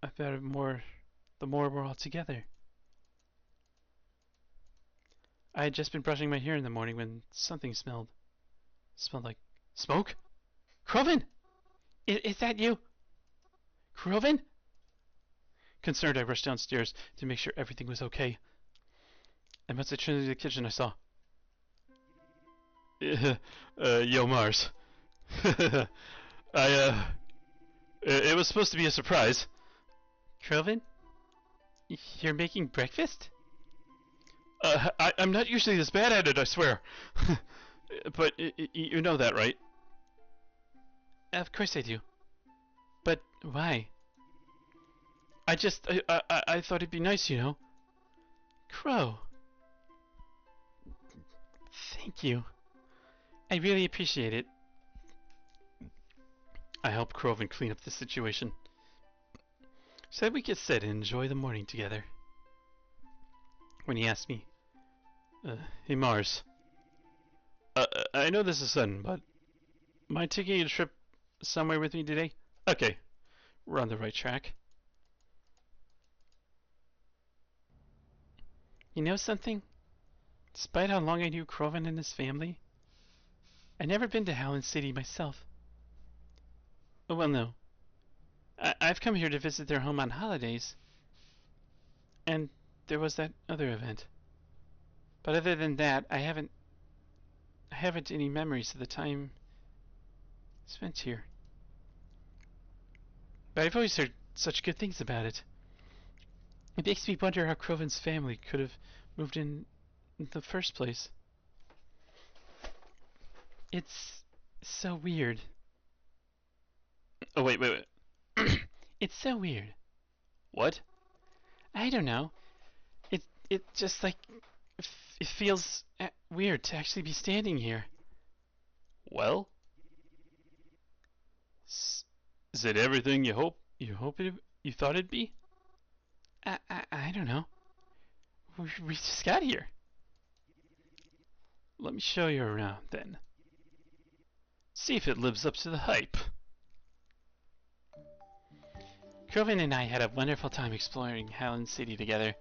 about it more the more we're all together. I had just been brushing my hair in the morning when something smelled like smoke. Crowven! Is that you? Crowven? Concerned, I rushed downstairs to make sure everything was okay. And once I turned into the kitchen, I saw. Yo, Mars. It was supposed to be a surprise. Crowven? You're making breakfast? I'm not usually this bad at it, I swear. But you know that, right? Of course I do. But why? I thought it'd be nice, you know. Crow. Thank you. I really appreciate it. I helped Crowven clean up the situation, so that we could sit and enjoy the morning together. When he asked me, hey Mars, I know this is sudden, but mind taking a trip somewhere with me today? Okay, we're on the right track. You know something? Despite how long I knew Crowven and his family, I'd never been to Howland City myself. Oh, well, no. I've come here to visit their home on holidays, and there was that other event. But other than that, I haven't any memories of the time spent here. But I've always heard such good things about it. It makes me wonder how Crowven's family could have moved in the first place. It's so weird. Oh, wait. It's so weird. What? I don't know. It just like it feels weird to actually be standing here. Well? Is it everything you thought it'd be? I don't know. We just got here. Let me show you around then. See if it lives up to the hype. Crowven and I had a wonderful time exploring Howland City together.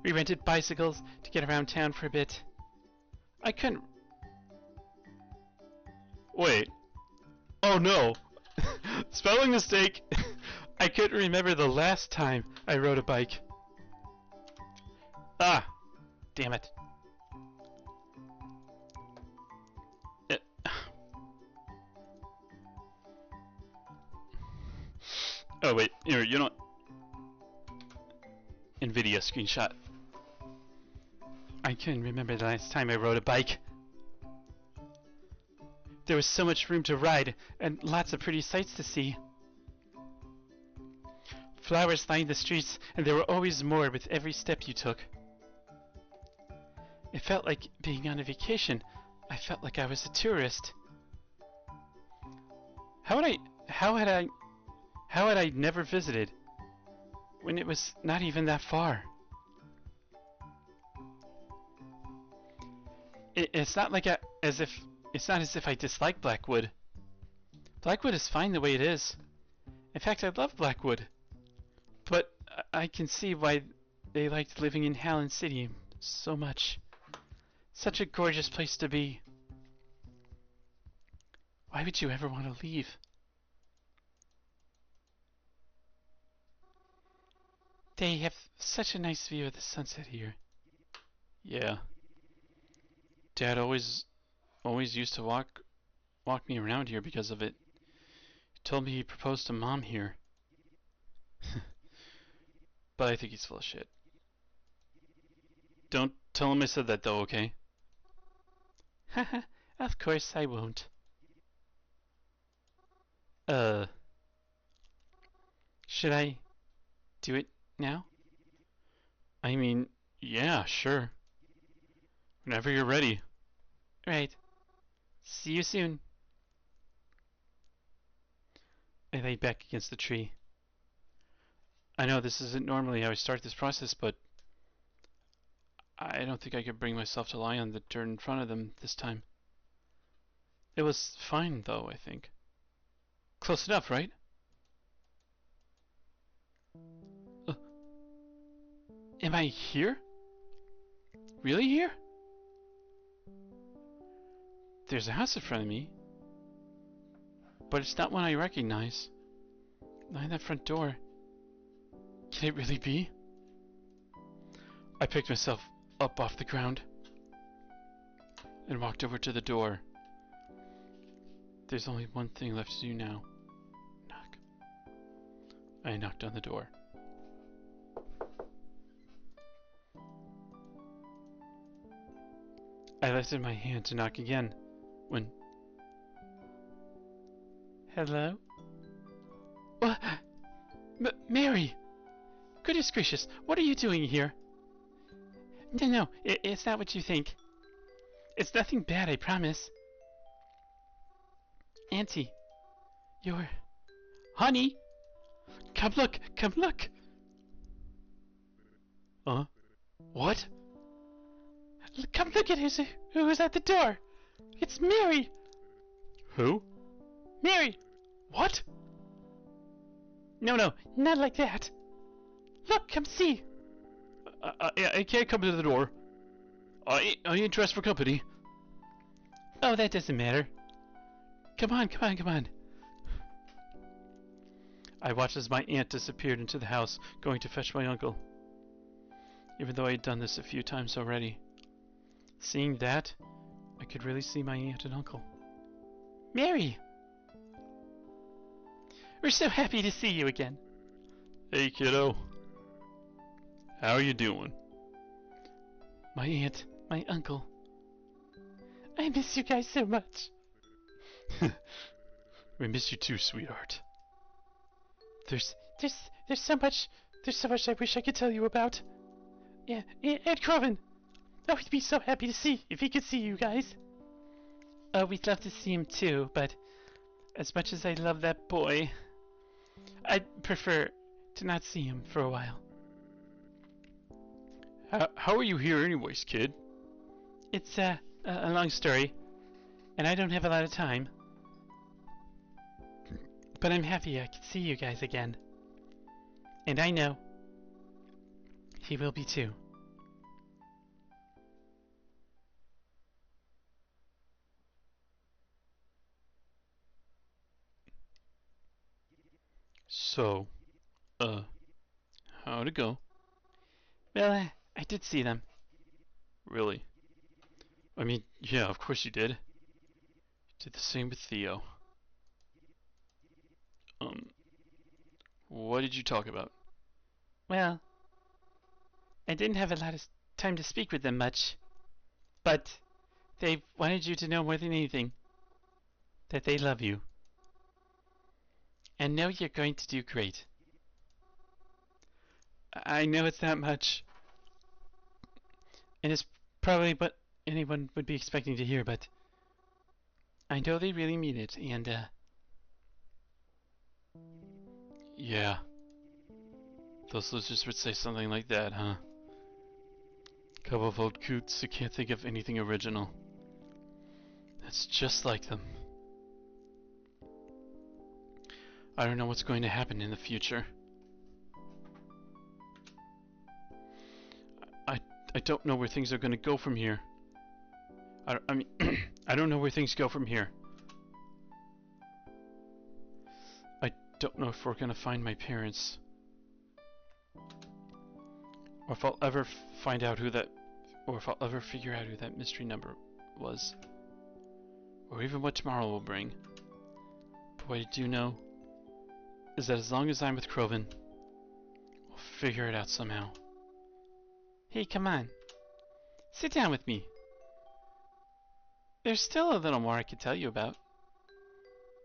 We rented bicycles to get around town for a bit. I couldn't. Wait. Oh no! Spelling mistake! I couldn't remember the last time I rode a bike. Ah! Damn it. Oh wait, you know. NVIDIA screenshot. I couldn't remember the last time I rode a bike. There was so much room to ride and lots of pretty sights to see. Flowers lined the streets, and there were always more with every step you took. It felt like being on a vacation. I felt like I was a tourist. How had I never visited when it was not even that far? It's not as if I dislike Blackwood. Blackwood is fine the way it is. In fact, I love Blackwood. But I can see why they liked living in Howland City so much. Such a gorgeous place to be. Why would you ever want to leave? They have such a nice view of the sunset here. Yeah. Dad always used to walk me around here because of it. He told me he proposed to Mom here. But I think he's full of shit. Don't tell him I said that though, okay? Haha, of course I won't. Should I do it now? I mean, yeah, sure. Whenever you're ready. Right. See you soon. I lay back against the tree. I know this isn't normally how I start this process, but I don't think I could bring myself to lie on the dirt in front of them this time. It was fine, though, I think. Close enough, right? Am I here? Really here? There's a house in front of me, but it's not one I recognize. Behind that front door. Can it really be? I picked myself up off the ground and walked over to the door. There's only one thing left to do now. Knock. I knocked on the door. I lifted my hand to knock again when... Hello? What? Mary! Goodness gracious, what are you doing here? No, it's not what you think. It's nothing bad, I promise. Auntie, you're... Honey! Come look! Come look! Huh? What? Come look at who's at the door! It's Mary! Who? Mary! What? No, not like that. Look, come see. I can't come to the door. I ain't dressed for company. Oh, that doesn't matter. Come on. I watched as my aunt disappeared into the house, going to fetch my uncle. Even though I had done this a few times already. Seeing that, I could really see my aunt and uncle. Mary! We're so happy to see you again. Hey, kiddo. How are you doing? My aunt, my uncle. I miss you guys so much. We miss you too, sweetheart. There's so much I wish I could tell you about. Yeah, Aunt Crowven. Oh, he'd be so happy to see if he could see you guys. Oh, we'd love to see him too, but as much as I love that boy, I'd prefer to not see him for a while. How are you here anyways, kid? It's a long story, and I don't have a lot of time. But I'm happy I could see you guys again. And I know he will be too. So, how'd it go? Well, I did see them. Really? I mean, yeah, of course you did. You did the same with Theo. What did you talk about? Well, I didn't have a lot of time to speak with them much. But they wanted you to know more than anything that they love you. And know you're going to do great. I know it's not much. And it's probably what anyone would be expecting to hear, but I know they really mean it, and Yeah. Those losers would say something like that, huh? Couple of old coots who can't think of anything original. That's just like them. I don't know what's going to happen in the future. I don't know where things are going to go from here. I mean, I don't know where things go from here. I don't know if we're going to find my parents. Or if I'll ever find out who that... Or if I'll ever figure out who that mystery number was. Or even what tomorrow will bring. But what I do know is that as long as I'm with Crowven, we'll figure it out somehow. Hey, come on. Sit down with me. There's still a little more I could tell you about.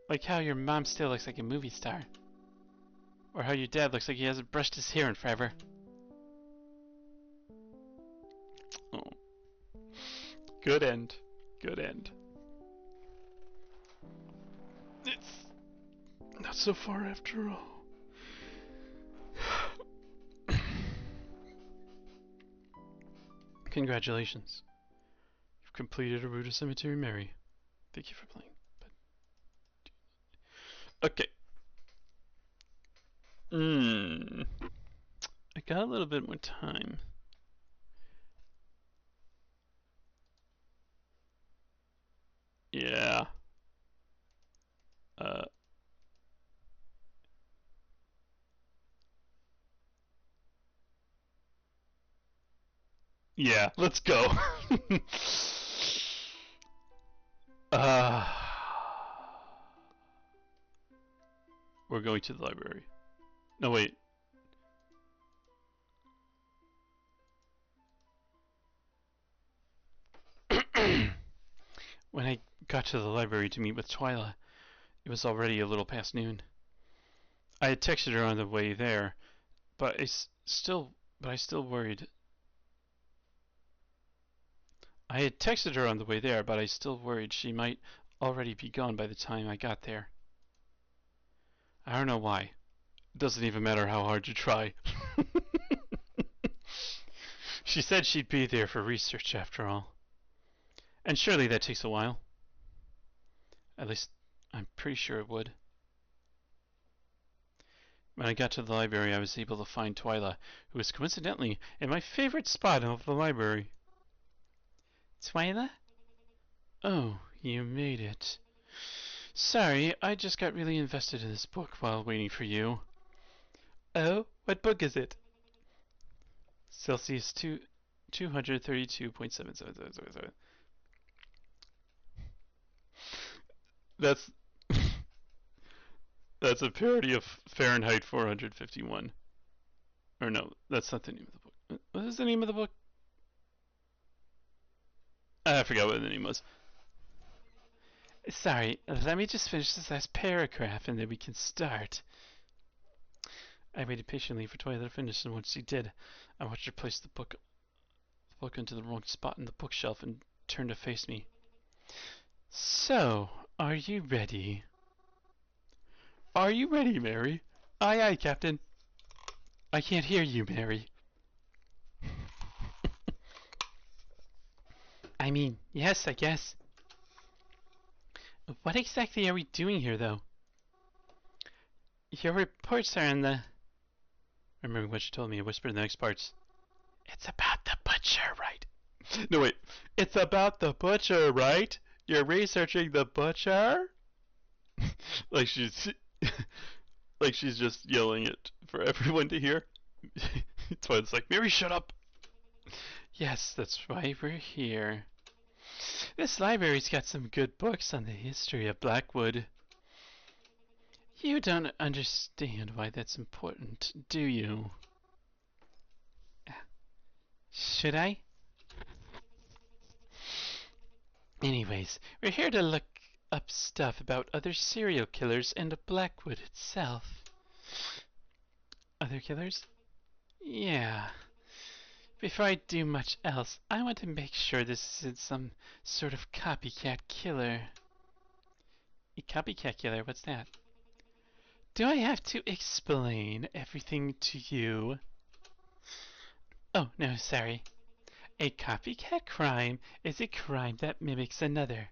Like how your mom still looks like a movie star. Or how your dad looks like he hasn't brushed his hair in forever. Oh. Good end. Good end. It's not so far after all. Congratulations. You've completed a route to Cemetery Mary. Thank you for playing. Okay. I got a little bit more time. Yeah. Uh. Yeah. Let's go. uh. We're going to the library. No, wait. When I got to the library to meet with Twyla, it was already a little past noon. I had texted her on the way there, but I still worried. I had texted her on the way there, but I still worried she might already be gone by the time I got there. I don't know why. It doesn't even matter how hard you try. She said she'd be there for research after all. And surely that takes a while. At least, I'm pretty sure it would. When I got to the library, I was able to find Twyla, who was coincidentally in my favorite spot of the library. Twyla? Oh, you made it. Sorry, I just got really invested in this book while waiting for you. Oh, what book is it? Celsius 232.7777. That's that's a parody of Fahrenheit 451. Or no, that's not the name of the book. What is the name of the book? I forgot what the name was. Sorry, let me just finish this last paragraph and then we can start. I waited patiently for Twyla to finish, and once she did, I watched her place the book into the wrong spot in the bookshelf and turn to face me. So, are you ready? Are you ready, Mary? Aye, aye, Captain. I can't hear you, Mary. I mean, yes, I guess. What exactly are we doing here, though? Your reports are in the... Remembering what she told me, I whispered in the next parts. It's about the butcher, right? No, wait. It's about the butcher, right? You're researching the butcher? like she's... like she's just yelling it for everyone to hear. Twyla's like, Mary, shut up! Yes, that's why we're here. This library's got some good books on the history of Blackwood. You don't understand why that's important, do you? Should I? Anyways, we're here to look up stuff about other serial killers and Blackwood itself. Other killers? Yeah. Before I do much else, I want to make sure this isn't some sort of copycat killer. A copycat killer? What's that? Do I have to explain everything to you? Oh, no, sorry. A copycat crime is a crime that mimics another.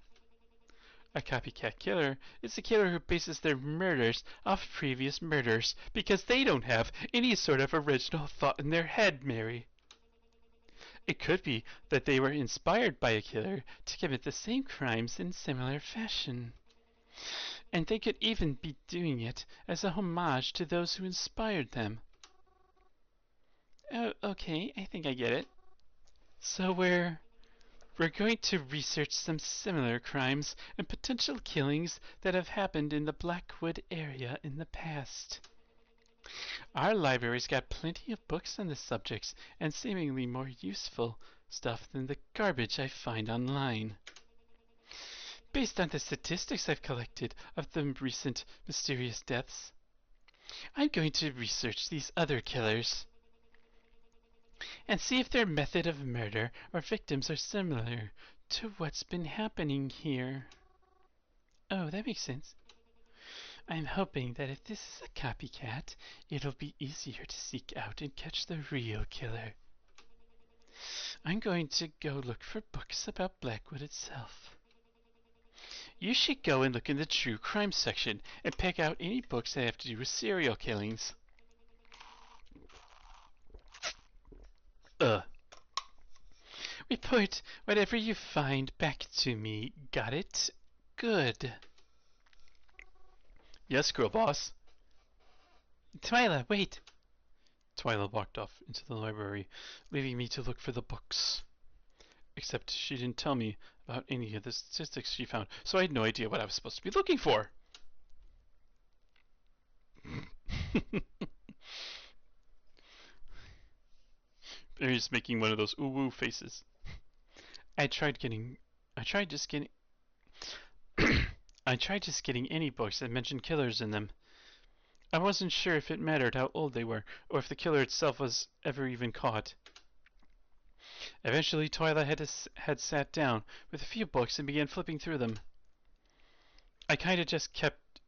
A copycat killer is a killer who bases their murders off previous murders because they don't have any sort of original thought in their head, Mary. It could be that they were inspired by a killer to commit the same crimes in similar fashion. And they could even be doing it as a homage to those who inspired them. Oh, okay, I think I get it. So we're going to research some similar crimes and potential killings that have happened in the Blackwood area in the past. Our library's got plenty of books on the subjects and seemingly more useful stuff than the garbage I find online. Based on the statistics I've collected of the recent mysterious deaths, I'm going to research these other killers and see if their method of murder or victims are similar to what's been happening here. Oh, that makes sense. I'm hoping that if this is a copycat, it'll be easier to seek out and catch the real killer. I'm going to go look for books about Blackwood itself. You should go and look in the true crime section and pick out any books that have to do with serial killings. Report whatever you find back to me, got it? good. Yes, girl boss. Twyla, wait. Twyla walked off into the library, leaving me to look for the books. Except she didn't tell me about any of the statistics she found, so I had no idea what I was supposed to be looking for. Barry's making one of those ooh-woo faces. I tried just getting I tried just getting any books that mentioned killers in them. I wasn't sure if it mattered how old they were, or if the killer itself was ever even caught. Eventually, Twyla had sat down with a few books and began flipping through them. I kinda just kept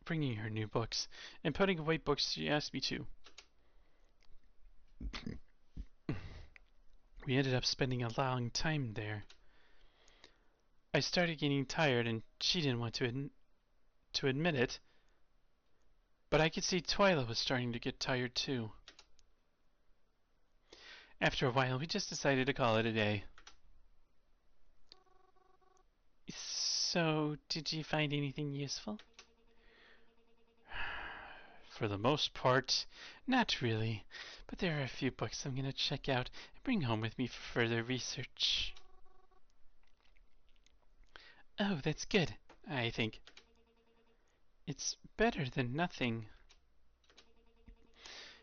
bringing her new books and putting away books she asked me to. We ended up spending a long time there. I started getting tired and she didn't want to admit it, but I could see Twyla was starting to get tired too. After a while, we just decided to call it a day. So, did you find anything useful? For the most part, not really, but there are a few books I'm going to check out and bring home with me for further research. Oh, that's good, I think. It's better than nothing.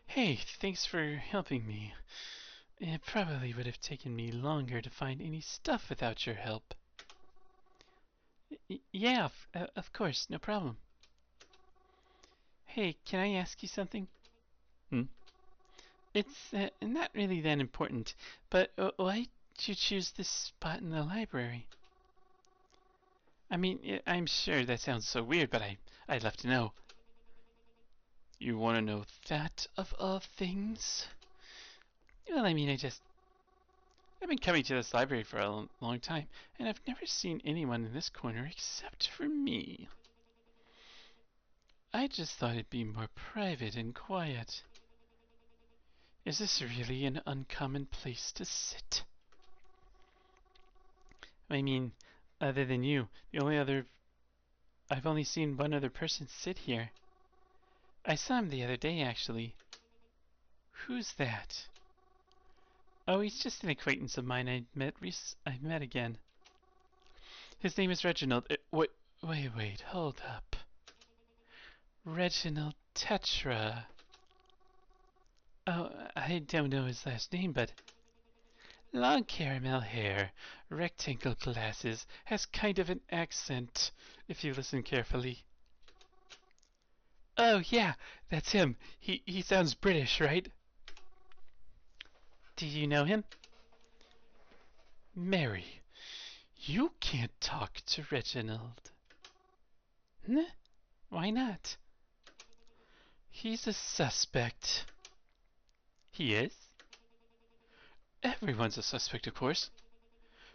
Hey, thanks for helping me. It probably would have taken me longer to find any stuff without your help. Yeah, of course, no problem. Hey, can I ask you something? Hmm? It's not really that important, but why did you choose this spot in the library? I mean, I'm sure that sounds so weird, but I'd love to know. You want to know That of all things? Well, I mean, I've been coming to this library for a long time, and I've never seen anyone in this corner except for me. I just thought it'd be more private and quiet. Is this really an uncommon place to sit? I mean, other than you, I've only seen one other person sit here. I saw him the other day, actually. Who's that? Oh, he's just an acquaintance of mine I met again. His name is Reginald. Wait, hold up. Reginald Tetra. Oh, I don't know his last name, but long caramel hair, rectangle glasses, has kind of an accent, if you listen carefully. Oh, yeah, that's him. He sounds British, right? Do you know him? Mary, you can't talk to Reginald. Nah, why not? He's a suspect. He is? Everyone's a suspect, of course.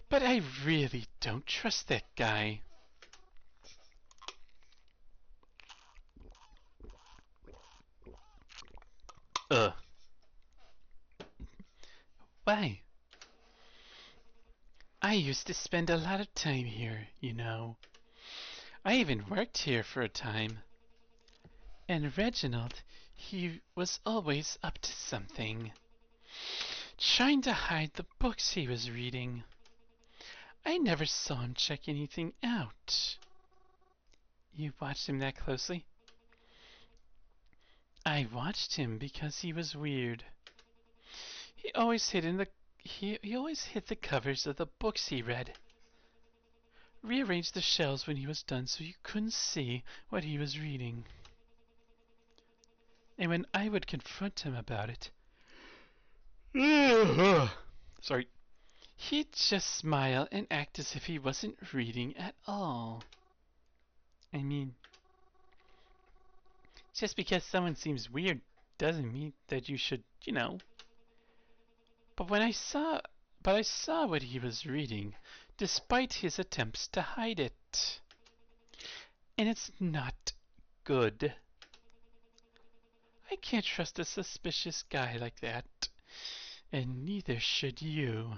But I really don't trust that guy. Ugh. Why? I used to spend a lot of time here, you know. I even worked here for a time. And Reginald, he was always up to something. Trying to hide the books he was reading. I never saw him check anything out. You watched him that closely? I watched him because he was weird. He always hid in the he always hid the covers of the books he read. Rearranged the shelves when he was done so you couldn't see what he was reading. And when I would confront him about it, Sorry. he'd just smile and act as if he wasn't reading at all. I mean, just because someone seems weird doesn't mean that you should, you know. But I saw what he was reading, despite his attempts to hide it. And it's not good. I can't trust a suspicious guy like that. And neither should you.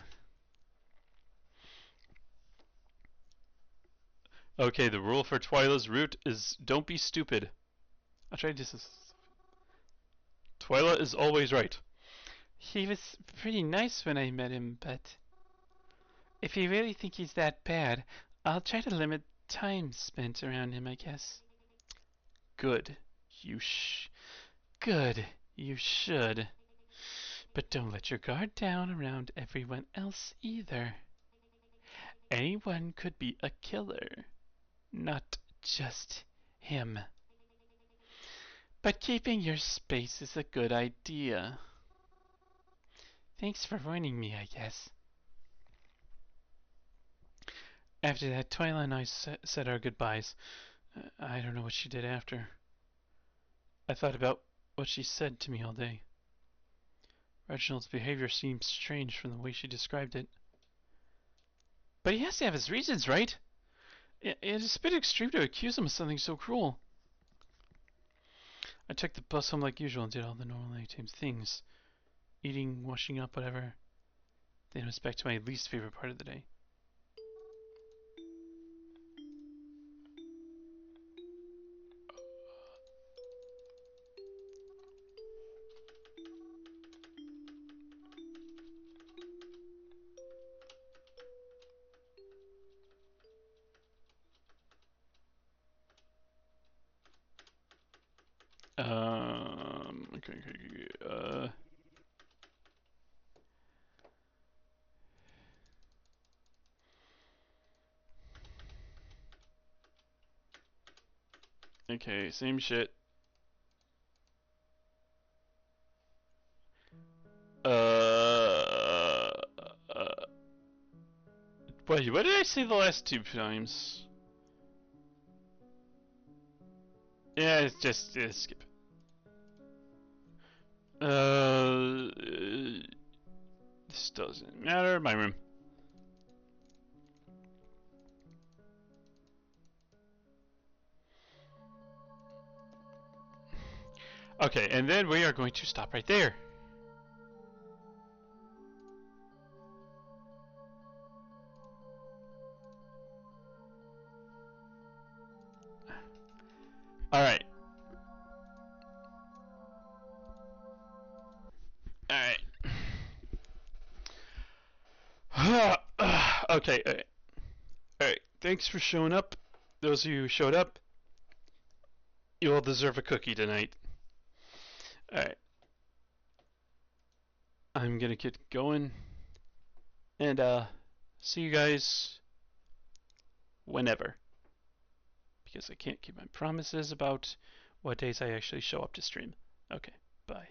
Okay, the rule for Twyla's route is don't be stupid. I'll try to just. Twyla is always right. He was pretty nice when I met him, but if you really think he's that bad, I'll try to limit time spent around him, I guess. Good. Good. You should. But don't let your guard down around everyone else either. Anyone could be a killer, not just him. But keeping your space is a good idea. Thanks for warning me, I guess. After that, Twyla and I said our goodbyes. I don't know what she did after. I thought about what she said to me all day. Reginald's behavior seemed strange from the way she described it. But he has to have his reasons, right? It's a bit extreme to accuse him of something so cruel. I took the bus home like usual and did all the normal nighttime things. Eating, washing up, whatever. Then it was back to my least favorite part of the day. Okay. Okay, same shit. Uh, uh, Wait, what did I say the last two times? Yeah, it's just skip. This doesn't matter. My room. Okay, and then we are going to stop right there. Alright. Alright. Okay, alright. Alright, thanks for showing up. Those of you who showed up, you all deserve a cookie tonight. Alright. I'm gonna get going. And, see you guys whenever. Because I can't keep my promises about what days I actually show up to stream. Okay, bye.